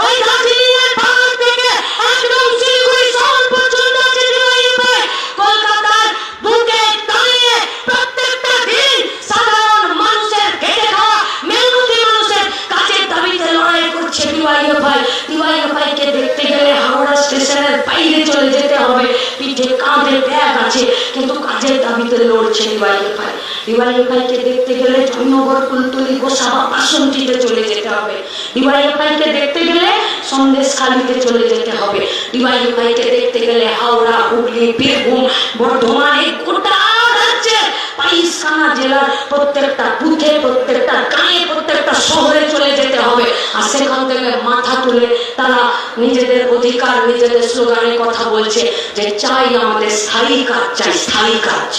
Speaker 2: ওই দার্জিলিংয়ের পাহাড় থেকে একদম শিলিগুড়ি শহর পর্যন্ত আছে ডিওয়াইএফআই। কলকাতার বুকে দাঁড়িয়ে প্রত্যেকটা দিন সাধারণ মানুষের খেটে খাওয়া মেহনতি মানুষের কাজের দাবিতে লড়াই করছে ডিওয়াইএফআই। ডিওয়াইএফআই কে দেখতে গেলে হাওড়া স্টেশনের বাইরে চলে যেতে হবে, পিঠে কাঁধে ব্যাগ আছে, কিন্তু কাজের দাবিতে লড়ছে ডিওয়াইএফআই। ডিওয়াইএফআই কে দেখতে গেলে জয়নগর, কুলতলি, গোসাবা, বাসন্তীতে চলে যেতে হবে। ডিওয়াইএফআই কে দেখতে গেলে সন্দেশখালীতে চলে যেতে হবে। ডিওয়াইএফআই কে দেখতে গেলে হাওড়া, হুগলি, বীরভূম, বর্ধমান, গোটা রাজ্যের 22খানা জেলার প্রত্যেকটা বুথে, প্রত্যেকটা গাঁয়ে, প্রত্যেকটা শহরে চলে যেতে হবে। আর সেখান থেকে মাথা তুলে তারা নিজেদের অধিকার, নিজেদের স্লোগানের কথা বলছে যে চাই আমাদের স্থায়ী কাজ, চাই স্থায়ী কাজ,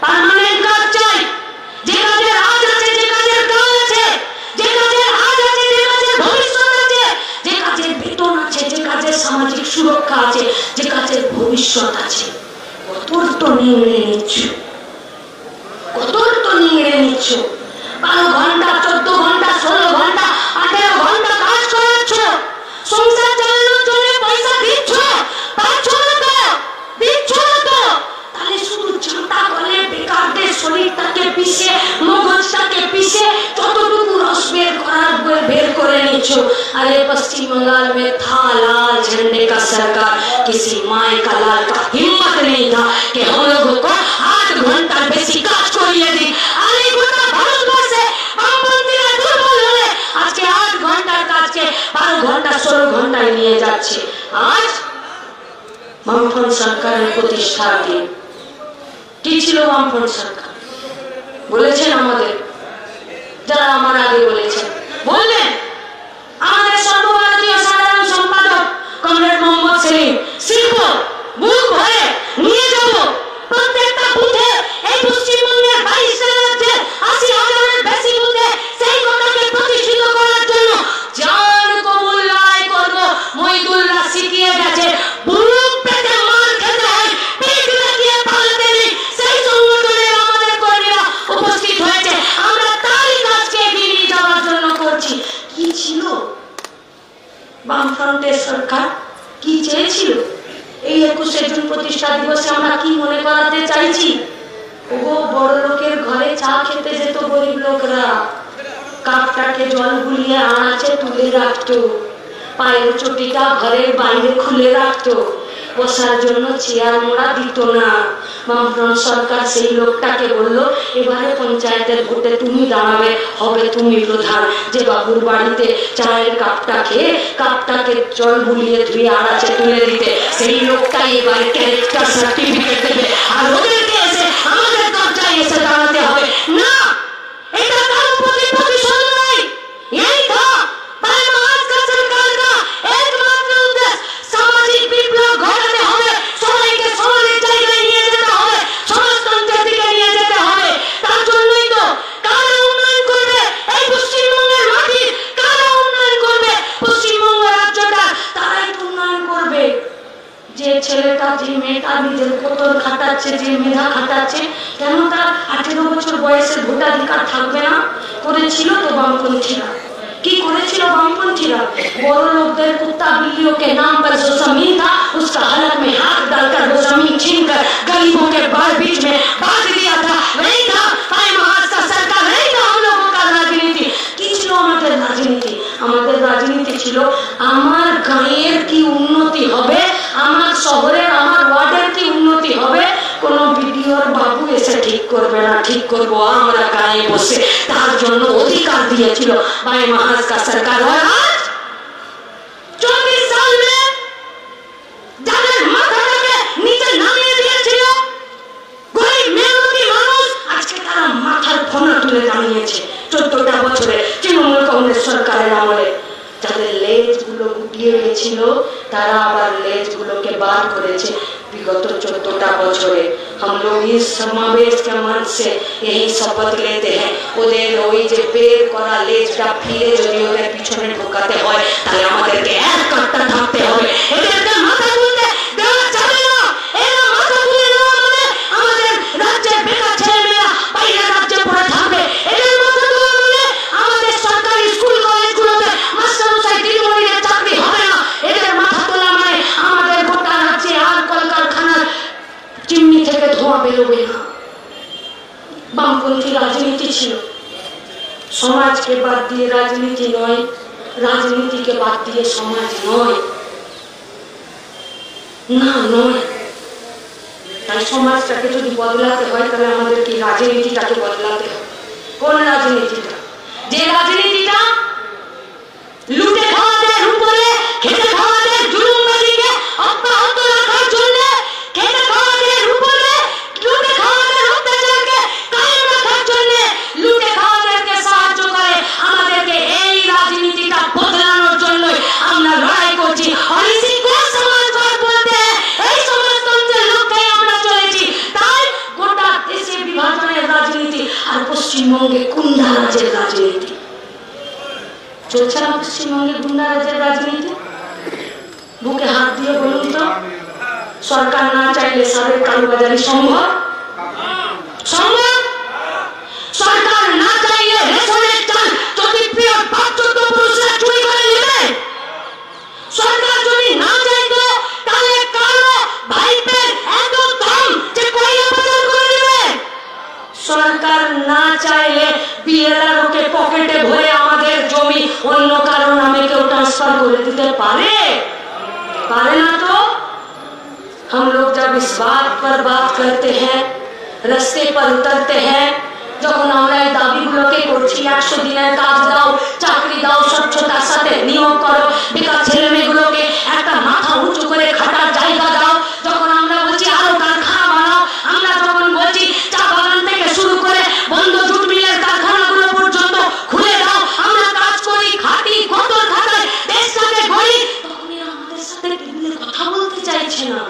Speaker 2: পার্মানেন্ট কাজ চাই, যে কাজের আজ আছে, যে কাজের কাল আছে, যে কাজের আজ আছে, যে কাজের ভবিষ্যৎ আছে, যে কাজের বেতন আছে, যে কাজের সামাজিক সুরক্ষা আছে, যে কাজের ভবিষ্যৎ আছে। কতর তো নিংড়ে নিচ্ছ, কতর তো নিংড়ে নিচ্ছ। 12 ঘন্টা, 14 ঘন্টা, 16 ঘন্টা, 18 ঘন্টা কাজ করাচ্ছ, সংসার চালানোর জন্য পয়সা দিচ্ছ, পাচ্ছ না তো, দিচ্ছ না তো, তাহলে শুধু চাঁদা বলে বেকারদের শরীরটাকে পিষে, মগজটাকে পিষে যতটুকু রস বের করার বের করে নিচ্ছ। अरे पश्चिम बंगाल में था लाल झंडे का सरकार, किसी माए का लाल का हिम्मत नहीं था कि हम लोगों को 8 घंटा बेसी काज करिए दी। अरे गोटा ভারতবর্ষে বামপন্থীরা দুর্বল হলে আজকে 8 ঘন্টার কাজকে 12 ঘন্টা 16 ঘন্টায় নিয়ে যাচ্ছে। আজ বামপন্থী সরকারের প্রতিষ্ঠার দিন। কি ছিল বামপন্থী সরকার? বলেছেন আমাদের যারা আমার আগে বলেছেন, বললেন আমাদের সর্বভারতীয় সাধারণ সম্পাদক কমরেড মোহাম্মদ সেলিম শিল্প বুক ভরে নিয়ে যাব প্রত্যেকটা বুথে, এই পশ্চিমবঙ্গের 22টা রাজ্যের 80,000-এর বেশি বুথে সেই কথাকে প্রতিষ্ঠিত করার জন্য জান কবুল লড়াই করব। মহিদুল্লাহ শিখিয়ে গেছে বুক পেতে মার খেতে হয়, পিঠ লাগিয়ে পালাতে নেই। সেই সংগঠনের আমাদের কর্মীরা উপস্থিত হয়েছে, আমরা তারই কাজকে এগিয়ে নিয়ে যাওয়ার জন্য করছি। কি ছিল বামফ্রন্টের সরকার? কি চেয়েছিল? এই 21শে জুন প্রতিষ্ঠা দিবসে আমরা কি মনে করাতে চাইছি? ও বড় লোকের ঘরে চা খেতে যেত গরিব লোকরা, কাপটাকে জল গুলিয়ে আনাচে তুলে রাখতো, পায়ের চটিটা ঘরের বাইরে খুলে রাখতো, বসার জন্য চেয়ার মোড়া দিত না। বামফ্রন্ট সরকার সেই লোকটাকে বললো এবারে পঞ্চায়েতের ভোটে তুমি দাঁড়াবে, হবে তুমি প্রধান। যে বাবুর বাড়িতে চায়ের কাপটা খেয়ে কাপটাকে জল বুলিয়ে ধুয়ে আড়াচে তুলে দিতে, সেই লোকটাই এবারে ক্যারেক্টার সার্টিফিকেট দেবে। আর ওদেরকে এসে আমাদের দরজায় এসে দাঁড়াতে হবে না। এটা কারো প্রতি প্রতিশোধ নয়, এই था महाराज का सरकार का एकमात्र उद्देश्य सामाजिक विप्लव घटाते হবে, সবাইকে সমাজের জায়গায় নিয়ে যেতে হবে, সমাজতন্ত্রের দিকে নিয়ে যেতে হবে। তার জন্যই তো কারা উন্নয়ন করবে এই পশ্চিমবঙ্গের মাটির, কারা উন্নয়ন করবে পশ্চিমবঙ্গ রাজ্যটা, তারাই তো উন্নয়ন করবে। যে ছেলেটা, যে মেয়েটা নিজের কোতর খাটাচ্ছে, যে মেধা খাটাচ্ছে, কেন তার 18 বছর বয়সে ভোটাধিকার থাকবে না? করেছিল তো বামপন্থীরা। কি করেছিল বামপন্থীরা? বড় লোকদের কুত্তা बिल्लियों के नाम पर जो जमीन था उसका हलक में हाथ डालकर वो जमीन छीनकर गरीबों के बीच में बांट दिया था। वही था महाराज का सरकार, वही था हम लोगों का राजनीति। কি ছিল আমাদের রাজনীতি? আমাদের রাজনীতি ছিল আমার গাঁয়ের কি উন্নতি হবে, আমার শহরের, আমার ওয়ার্ডের কি উন্নতি হবে, কোন বিডিওর বাবু এসে ঠিক করবে না, ঠিক করবো আমরা গায়ে বসে। তার জন্য অধিকার দিয়েছিল ভাই महाराज का सरकार। और आज 24 साल में যাদের মাথাটাকে নিচে নামিয়ে দিয়েছিল গরিব মেহনতি মানুষ, আজকে তারা মাথার ফোনা তুলে দাঁড়িয়েছে। 14টা বছরে তৃণমূল কংগ্রেস সরকারের আমলে যাদের লেজগুলো গুটিয়ে গেছিল তারা আবার লেজগুলোকে বার করেছে। विगत 14 বছরে हम लोग इस समावेश के मन से यही शपथ लेते हैं, ওদের ওই যে বের করা লেজটা ফিরে যদি ওদের পিছনে ঢোকাতে হয় তাহলে আমাদেরকে এক কাটটা থাকতে হবে। এদেরকে মাথা তুলতে দেওয়া যাবে না, এরা মাথা তুলে নেওয়া চিমনি থেকে ধোঁয়া বেরোবে না। বামপন্থী রাজনীতি ছিল, সমাজকে বাদ দিয়ে রাজনীতি নয়, রাজনীতিকে বাদ দিয়ে সমাজ নয়, না নয়। তাই সমাজটাকে যদি বদলাতে হয় তাহলে আমাদেরকে রাজনীতিটাকে বদলাতে হবে। কোন রাজনীতিটা? যে রাজনীতিটা লুটে খাওয়াদের উপরে খেটে খাওয়াদের জুলুমবাজিকে অব্যাহত রাখার জন্য, খেটে খাওয়াদের উপরে লুটে খাওয়াদের অত্যাচারকে কায়েম রাখার জন্য, লুটে খাওয়াদেরকে সাহায্য করে, আমাদেরকে এই রাজনীতিটা বদলানোর জন্য আমরা লড়াই করছি। আর ইসি কো সমাজবাদ বলতে এই সমাজতন্ত্রের লক্ষ্যে আমরা চলেছি। তাই গোটা দেশে বিভাজনের রাজনীতি আর পশ্চিমবঙ্গে গুন্ডারাজের রাজনীতি চলছে না। পশ্চিমবঙ্গে গুন্ডারাজের রাজনীতি, বুকে হাত দিয়ে বলুন তো, সরকার না চাইলে সাবেক কালোবাজারি সম্ভব? সম্ভব? সরকার না চাইলে রেশনের চাল জ্যোতিপ্রিয় বাচ্চত পুরুষরা চুরি করে নেবে? সরকার যদি না চাইতো তাহলে কালো ভাইপের এত দাম যে কয়লা বাজার করে নেবে? সরকার না চাইলে বিএলআরওকে পকেটে ভরে আমাদের জমি অন্য কারো নামে কেউ ट्रांसफर করে দিতে পারে? পারে না। তো हम लोग जब इस बात पर बात करते हैं, रास्ते पर उतरते हैं, যখন আমরা এই দাবিগুলোকে করছি, 100 দিনের কাজ দাও, চাকরি দাও, স্বচ্ছতার সাথে নিয়োগ করো, বেকার ছেলে মেয়েগুলোকে একটা মাথা উঁচু করে খাটার জায়গা দাও, যখন আমরা বলছি আরো কারখানা বানাও, আমরা যখন বলছি চা বাগান থেকে শুরু করে বন্ধ জুট মিলের কারখানাগুলো পর্যন্ত খুলে দাও, আমরা কাজ করি, খাটি, কতর খাটাই, দেশটাকে গড়ি, তখন এরা আমাদের সাথে টেবিলে কথা বলতে চাইছে না।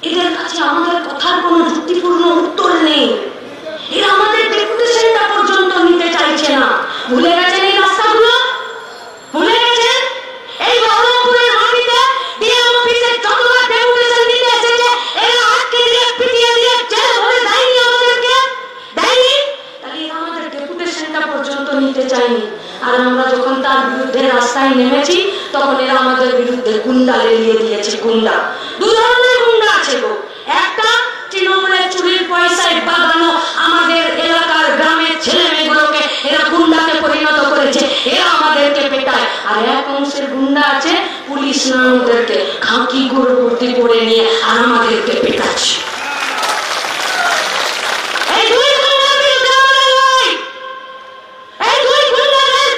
Speaker 2: এদের কাছে আমাদের কথার কোনো যুক্তিপূর্ণ উত্তর নেই। এরা আমাদের ডেপুটেশনটা পর্যন্ত নিতে চাইছে না। ভুলে গেছেন এই রাস্তাগুলো? ভুলে গেছেন? এই বহরমপুরের মাটিতে ডিএম অফিসে যতবার ডেপুটেশন দিতে এসেছে এরা আটকে দিয়ে পিটিয়ে দিয়ে জেলে ভরে দেয়নি আমাদেরকে? দেয়নি? তাহলে এরা আমাদের ডেপুটেশনটা পর্যন্ত নিতে চায়নি। আর আমরা যখন তার বিরুদ্ধে রাস্তায় নেমেছি তখন এরা আমাদের বিরুদ্ধে গুন্ডা লেলিয়ে দিয়েছে। গুন্ডা, দু ধরনের গুন্ডা আছে গো। একটা তৃণমূলের চুরির পয়সায় বাগানো আমাদের এলাকার গ্রামের ছেলে মেয়েগুলোকে এরা গুন্ডাকে পরিণত করেছে, এরা আমাদেরকে পেটায়। আর এক অংশের গুন্ডা আছে পুলিশ না ওদেরকে খাঁকি গর্ভবতী করে নিয়ে আর আমাদেরকে পেটাচ্ছে। এই দুই গুন্ডার বিরুদ্ধে আমাদের লড়াই, এই দুই গুন্ডাদের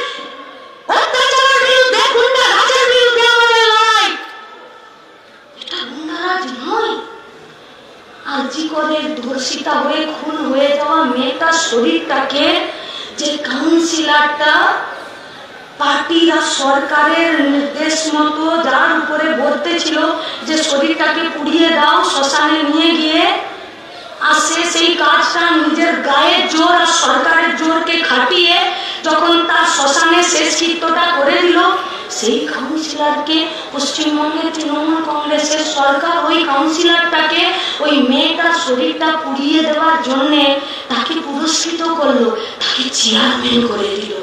Speaker 2: অত্যাচারের বিরুদ্ধে, গুন্ডা রাজের বিরুদ্ধে আমাদের লড়াই। এটা গুন্ডারাজ নয়। আজি করে ধর্ষিতা হয়ে খুন হয়ে যাওয়া মেয়েটার শরীরটাকে যে কাউন্সিলরটা পার্টির আর সরকারের নির্দেশ মতো যার উপরে বলতে ছিল যে শরীরটাকে পুড়িয়ে দাও, শ্মশানে নিয়ে গিয়ে, আর সে সেই কাজটা নিজের গায়ের জোর আর সরকারের জোরকে খাটিয়ে যখন তার শ্মশানে শেষ কৃত্যটা করে দিল, সেই কাউন্সিলরকে পশ্চিমবঙ্গের তৃণমূল কংগ্রেসের সরকার ওই কাউন্সিলরটাকে ওই মেয়েটার শরীরটা পুড়িয়ে দেওয়ার জন্য তাকে পুরস্কৃত করলো, তাকে চেয়ারম্যান করে দিল।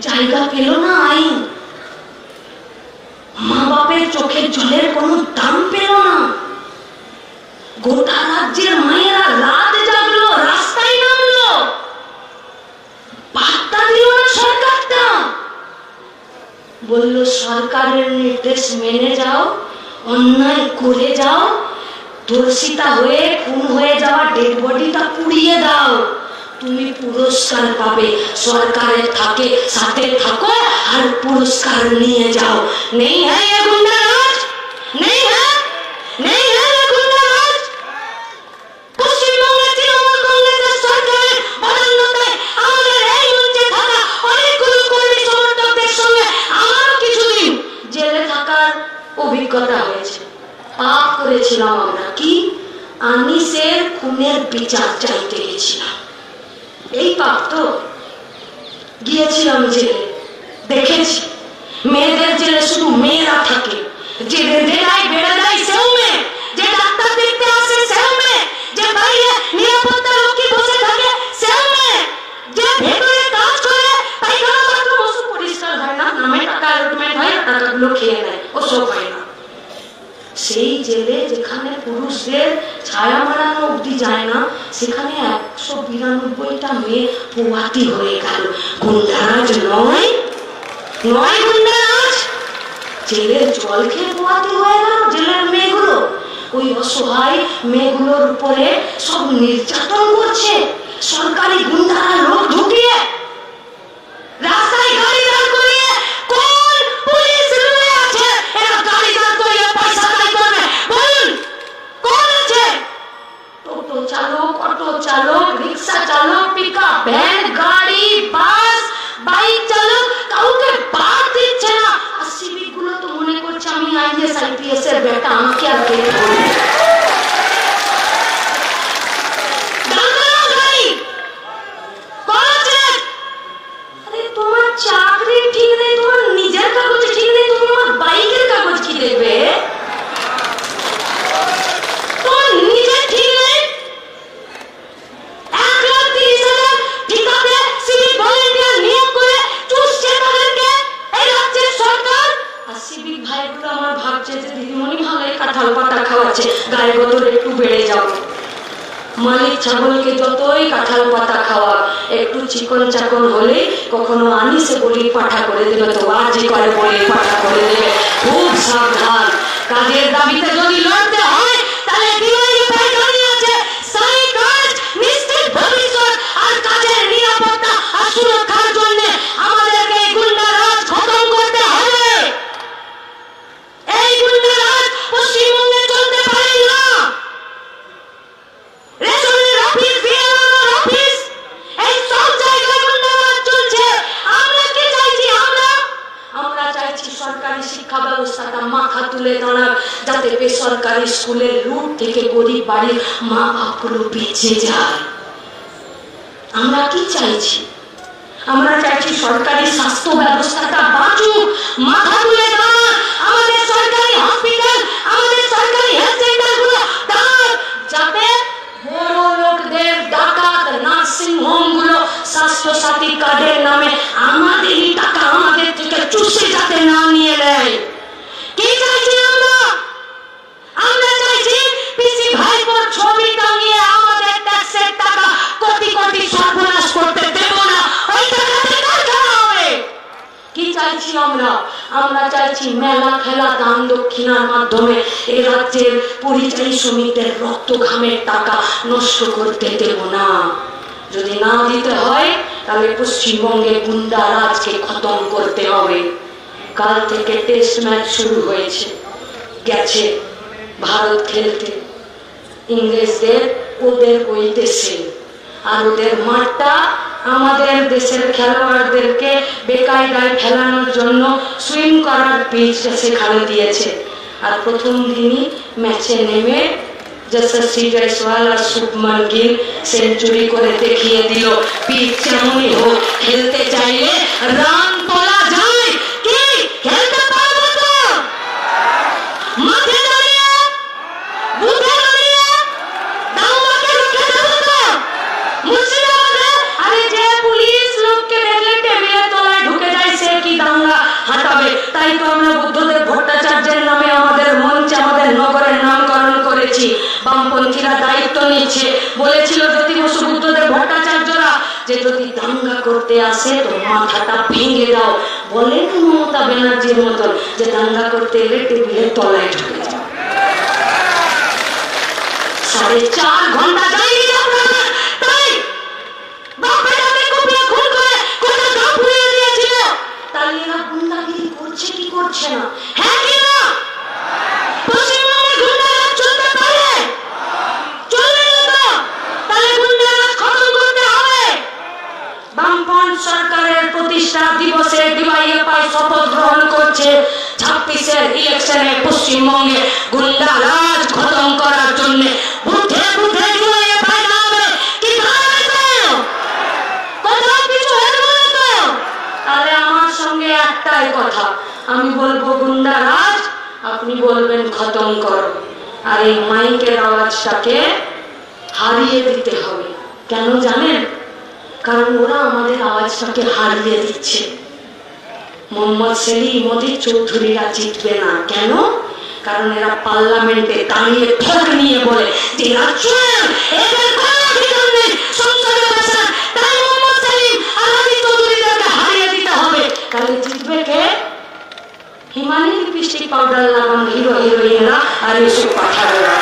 Speaker 2: জায়গা পেল না আইন, মা বাপের চোখের জলের কোনো দাম পেল না। গোটা রাজ্যের মায়েরা রাত জাগলো, রাস্তায় নামলো, বার্তা দিল না সরকারটা। বলল সরকারের নির্দেশ মেনে যাও, অন্যায় করে যাও, ধর্ষিতা হয়ে খুন হয়ে যাওয়া ডেড বডিটা পুড়িয়ে দাও, তুমি পুরস্কার পাবে। সরকারের থাকে সাথে থাকো আর পুরস্কার নিয়ে যাও। নেই হ্যাঁ ये गुंडाराज, नहीं है, नहीं है ये गुंडाराज। পশ্চিমবঙ্গের তৃণমূল কংগ্রেসের সরকারের বদলতে আমাদের এই মঞ্চে থাকা অনেকগুলো কর্মী সমর্থকদের সঙ্গে আমার কিছুদিন জেলে থাকার অভিজ্ঞতা হয়েছে। পাপ করেছিলাম আমরা, কি আনিসের খুনের বিচার চাইতে গেছিলাম। এই পাপ তো গিয়েছিলাম জেলে, দেখেছি মেয়েদের জেলে শুধু মেয়েরা থাকে, যে জেলায় বেড়ে যায় সেও মেয়ে, যে ডাক্তার দেখতে আসে সেও মেয়ে, যে বাইরে নিরাপত্তা রক্ষী বসে থাকে সেও মেয়ে, যে ভেতরে কাজ করে পায়খানা বাথরুম ওসব পরিষ্কার হয় না, নামে টাকা অ্যালটমেন্ট হয়, টাকাগুলো খেয়ে নেয়, ওসব হয় না। সেই জেলে যেখানে পুরুষদের ছায়া মারানো অব্দি যায় না, সেখানে 192টা মেয়ে পোয়াতি হয়ে গেল। গুন্ডারাজ নয়, নয় গুন্ডারাজ, জেলের জল খেয়ে পোয়াতি হয়ে গেল জেলের মেয়েগুলো। ওই অসহায় মেয়েগুলোর উপরে সব নির্যাতন করছে সরকারি গুন্ডারা, লোক ঢুকিয়ে রাস্তায় গাড়ি দাঁড় করিয়ে। কোন পুলিশ রুলে আছে এরা গাড়ি দাঁড় করিয়ে পয়সা আদায় করবে? বলুন কোন আছে? টোটো চালক, অটো চালক, রিক্সা চালক, পিকআপ ভ্যান, গাড়ি, বাস, বাইক চালক কাউকে বাদ দিচ্ছে না। আর সিভিক গুলো তো মনে করছে আমি আইএস আইপিএস এর বেটা, আমাকে আর কে বলবে? তোমার চাকরি ঠিক নেই, তোমার নিজের কাগজ ঠিক নেই, তুমি আমার বাইকের কাগজ কি দেবে? তোমার নিজের ঠিক নেই। 1,30,000 ঠিকাতে সিভিক ভলেন্টিয়ার নিয়োগ করে চুষছে তাদেরকে এই রাজ্যের সরকার। আর সিভিক ভাইগুলো আমার ভাবছে যে দিদিমণি ভালোই কাঁঠাল পাতা খাওয়াচ্ছে, গায়ে গতর একটু বেড়ে যাবে। মালিক ছাগলকে যতই কাঁঠাল পাতা খাওয়া, একটু চিকন চাকন হলে কখনো আনিসে বলি পাঠা করে দেবে, তো আজই করে বলি পাঠা করে দেবে। খুব সাবধান, কাজের দাবিতে যদি লড়তে হয় তাহলে ডিওয়াইএফআই দাঁড়িয়ে আছে স্থায়ী কাজ, নিশ্চিত ভবিষ্যৎ আর কাজের নিরাপত্তা আর সুরক্ষার জন্য আমাদেরকে এই গুন্ডারাজ খতম করতে হবে। এই গুন্ডারাজ পশ্চিমবঙ্গে চলতে পারে না। রেশনের অফিস, বিএলওর অফিস, এই সব জায়গায় গুন্ডারাজ চলছে। আমরা কি চাইছি? আমরা চাইছি সরকারি শিক্ষা ব্যবস্থাটা মাথা তুলে দাঁড়াক, যাতে বেসরকারি স্কুলের লুট থেকে গরিব বাড়ির মা বাপগুলো বেঁচে যায়। আমরা কি চাইছি? আমরা চাইছি সরকারি স্বাস্থ্য ব্যবস্থাটা বাঁচুক, মাথা তুলে দাঁড়াক। আমাদের সরকারি হসপিটাল, আমাদের সরকারি হেলথ সেন্টারগুলো দাঁড়াক, যাতে বড় লোকদের ডাকাত নার্সিং হোম গুলো স্বাস্থ্য সাথী কার্ডের নামে আমাদেরই টাকা আমাদের থেকে চুষে যাতে না নিয়ে নেয়। কি চাইছি আমরা? আমরা চাইছি পিসি ভাইপোর ছবি টাঙিয়ে আমাদের ট্যাক্সের টাকা কোটি কোটি সর্বনাশ করতে দেব না। ওই টাকাতে কারখানা হবে। কি চাইছি আমরা? আমরা চাইছি মেলা খেলা দান দক্ষিণার মাধ্যমে এ রাজ্যের পরিযায়ী শ্রমিকদের রক্ত ঘামের টাকা নষ্ট করতে দেব না। যদি না দিতে হয় তাহলে পশ্চিমবঙ্গে গুন্ডারাজকে খতম করতে হবে। কাল থেকে টেস্ট ম্যাচ শুরু হয়েছে, গেছে ভারত খেলতে ইংরেজদের ওদের ওই দেশে, আর ওদের মাঠটা আমাদের দেশের খেলোয়াড়দেরকে বেকায়দায় খেলানোর জন্য সুইম করার পিচ সেখানে দিয়েছে। আর প্রথম দিনই ম্যাচে নেমে যশস্বী জয়সওয়াল আর শুভমান গিল সেঞ্চুরি করে দেখিয়ে দিল পিচ যেমনই হোক খেলতে চাইলে রান তোলা যায়। কি খেলতে পারবো তো? মাঠে দাঁড়িয়ে বুথে দাঁড়িয়ে দাঙ্গাকে রুখে দেবো তো? মুর্শিদাবাদে আরে যে পুলিশ লোককে দেখলে টেবিলের তলায় ঢুকে যায় সে কি দাঙ্গা হাঁটাবে? তাই তো আমরা বুদ্ধদেব ভট্টাচার্যের নামে আমাদের মঞ্চে আমাদের নগরের নামকরণ করেছি। বামপন্থীরা দায়িত্ব নিচ্ছে, বলেছিল জ্যোতি বসু বুদ্ধদেব ভট্টাচার্যরা যে যদি দাঙ্গা করতে আসে তো মাথাটা ভেঙে দাও। বলেন মমতা ব্যানার্জির মতন যে দাঙ্গা করতে এলে টেবিলের তলায় ঢুকে যাও। 4.5 ঘন্টা যায়নি আপনারা, তাই বাপেটাকে কুপিয়ে খুন করে কোটা গা পুড়িয়ে দিয়েছিল। তাহলে এরা গুন্ডাগিরি করছে কি করছে না? হ্যাঁ কি না? পশ্চিমবঙ্গে গুন্ডারাজ চলতে পারে? চলবে না তো? তাহলে গুন্ডারাজ খতম করতে হবে। বামপন্থ সরকারের প্রতিষ্ঠা দিবসে ডিওয়াইএফআই শপথ গ্রহণ করছে 26-এর ইলেকশনে পশ্চিমবঙ্গে গুন্ডারাজ খতম করার জন্য বুথে বুথে ডিওয়াইএফআই নামে কি দাঁড়াবে তো? কোথাও কিছু হেরবো না তো? তাহলে আমার সঙ্গে একটাই কথা, আমি বলবো গুন্ডারাজ, আপনি বলবেন খতম করো। আর এই মাইকের আওয়াজটাকে হারিয়ে দিতে হবে। কেন জানেন? কারণ ওরা আমাদের আওয়াজটাকে হারিয়ে দিচ্ছে। মোহাম্মদ সেলিম মোদী চৌধুরীরা জিতবে না। কেন? কারণ এরা পার্লামেন্টে দাঁড়িয়ে ভোট নিয়ে বলে যে রাজ্যের এদের কোনো অধিকার নেই সংসদে বসার, তাই মোহাম্মদ সেলিম আর আলী চৌধুরীদেরকে হারিয়ে দিতে হবে। তাহলে জিতবে কে? হিমানি লিপস্টিক পাউডার লাগানো হিরো হিরোইনরা আর এসব পাঠাবেরা।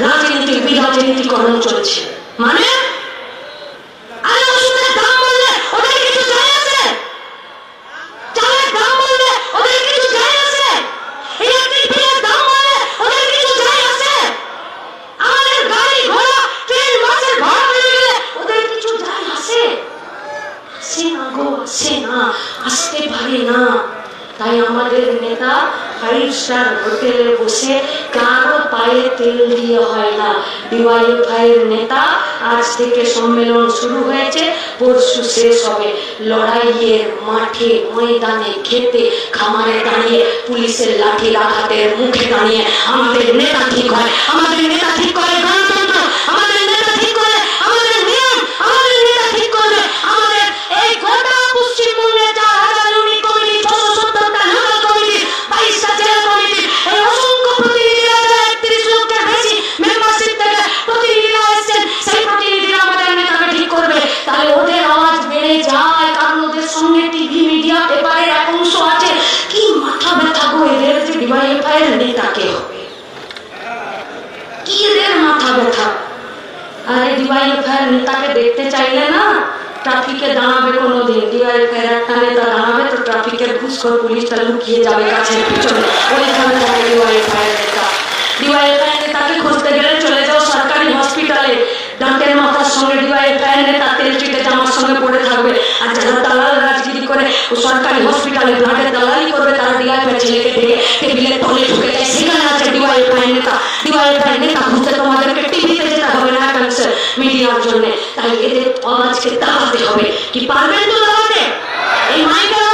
Speaker 2: রাজনীতির বিরাজনীতিকরণ চলছে, মানে আরে ওষুধের দাম বললে ওদের কিছু যায় আছে? চালের দাম বললে ওদের কিছু যায় আছে? ইলেকট্রিক বিলের দাম বললে ওদের কিছু যায় আছে? আমাদের গাড়ি ঘোড়া ট্রেন বাসের ভাড়া বেড়ে গেলে ওদের কিছু যায় আছে? আসে না গো, আসে না, আসতে পারে না। তাই আমাদের নেতা 5 স্টার হোটেলে বসে কারো পায়ে তেল দিয়ে হয় না। ডিওয়াইএফআই এর নেতা আজ থেকে সম্মেলন শুরু হয়েছে, পরশু শেষ হবে। লড়াইয়ের মাঠে, ময়দানে, খেতে, খামারে দাঁড়িয়ে, পুলিশের লাঠির আঘাতের মুখে দাঁড়িয়ে আমাদের নেতা ঠিক হয়, আমাদের নেতা ঠিক করে গণতন্ত্র, আমাদের নেতা ঠিক করে আমাদের নিয়ম, আমাদের নেতা ঠিক করবে আমাদের এই গোটা পশ্চিমবঙ্গে 4000 ইউনিট কমিটি, 670টা লোকাল কমিটি, 22টা জেলা কমিটি, এই অসংখ্য প্রতিনিধিরা, 31 লক্ষের বেশি মেম্বারশিপ থেকে প্রতিনিধিরা এসেছেন, সেই প্রতিনিধিরা আমাদের নেতাকে ঠিক করবে। তাহলে ওদের আওয়াজ বেড়ে যায়, কারণ ওদের সঙ্গে টিভি, মিডিয়া, পেপারের এক অংশ আছে। কি মাথা ব্যথা গো এদের, যে ডিওয়াইএফআই এর নেতাকে হবে, কি এদের মাথা ব্যথা। আরে ডিওয়াইএফআই এর নেতাকে দেখতে চাইলে না ট্রাফিকে দাঁড়াবে কোনোদিন, ডিওয়াইএফআই এর একটা নেতা দাঁড়াবে তো ট্রাফিকের ঘুষখোর পুলিশটা লুকিয়ে যাবে গাছের পিছনে, ওইখানে থাকে ডিওয়াইএফআই এর নেতা। ডিওয়াইএফআই এর নেতাকে খুঁজতে গেলে চলে যাও সরকারি হসপিটালে, ডাক্তারের মাথার সঙ্গে ডিওয়াইএফআই এর নেতা তেল চিটে জামার সঙ্গে পড়ে থাকবে। আর যারা দালাল রাজনীতি করে ও সরকারি হসপিটালে ব্লাডের দালালি করবে, তারা ডিওয়াইএফআই ছেলেকে ডেকে টেবিলের তলে ঢুকে যায়, সেখানে আছে ডিওয়াইএফআই এর নেতা। ডিওয়াইএফআই এর নেতা খুঁজতে তোমাদেরকে টিভিতে যেতে হবে না, মিডিয়ার জন্য। তাই এদের আওয়াজকে দাবাতে হবে। কি পারবেন তো দাবাতে? এই মাইকের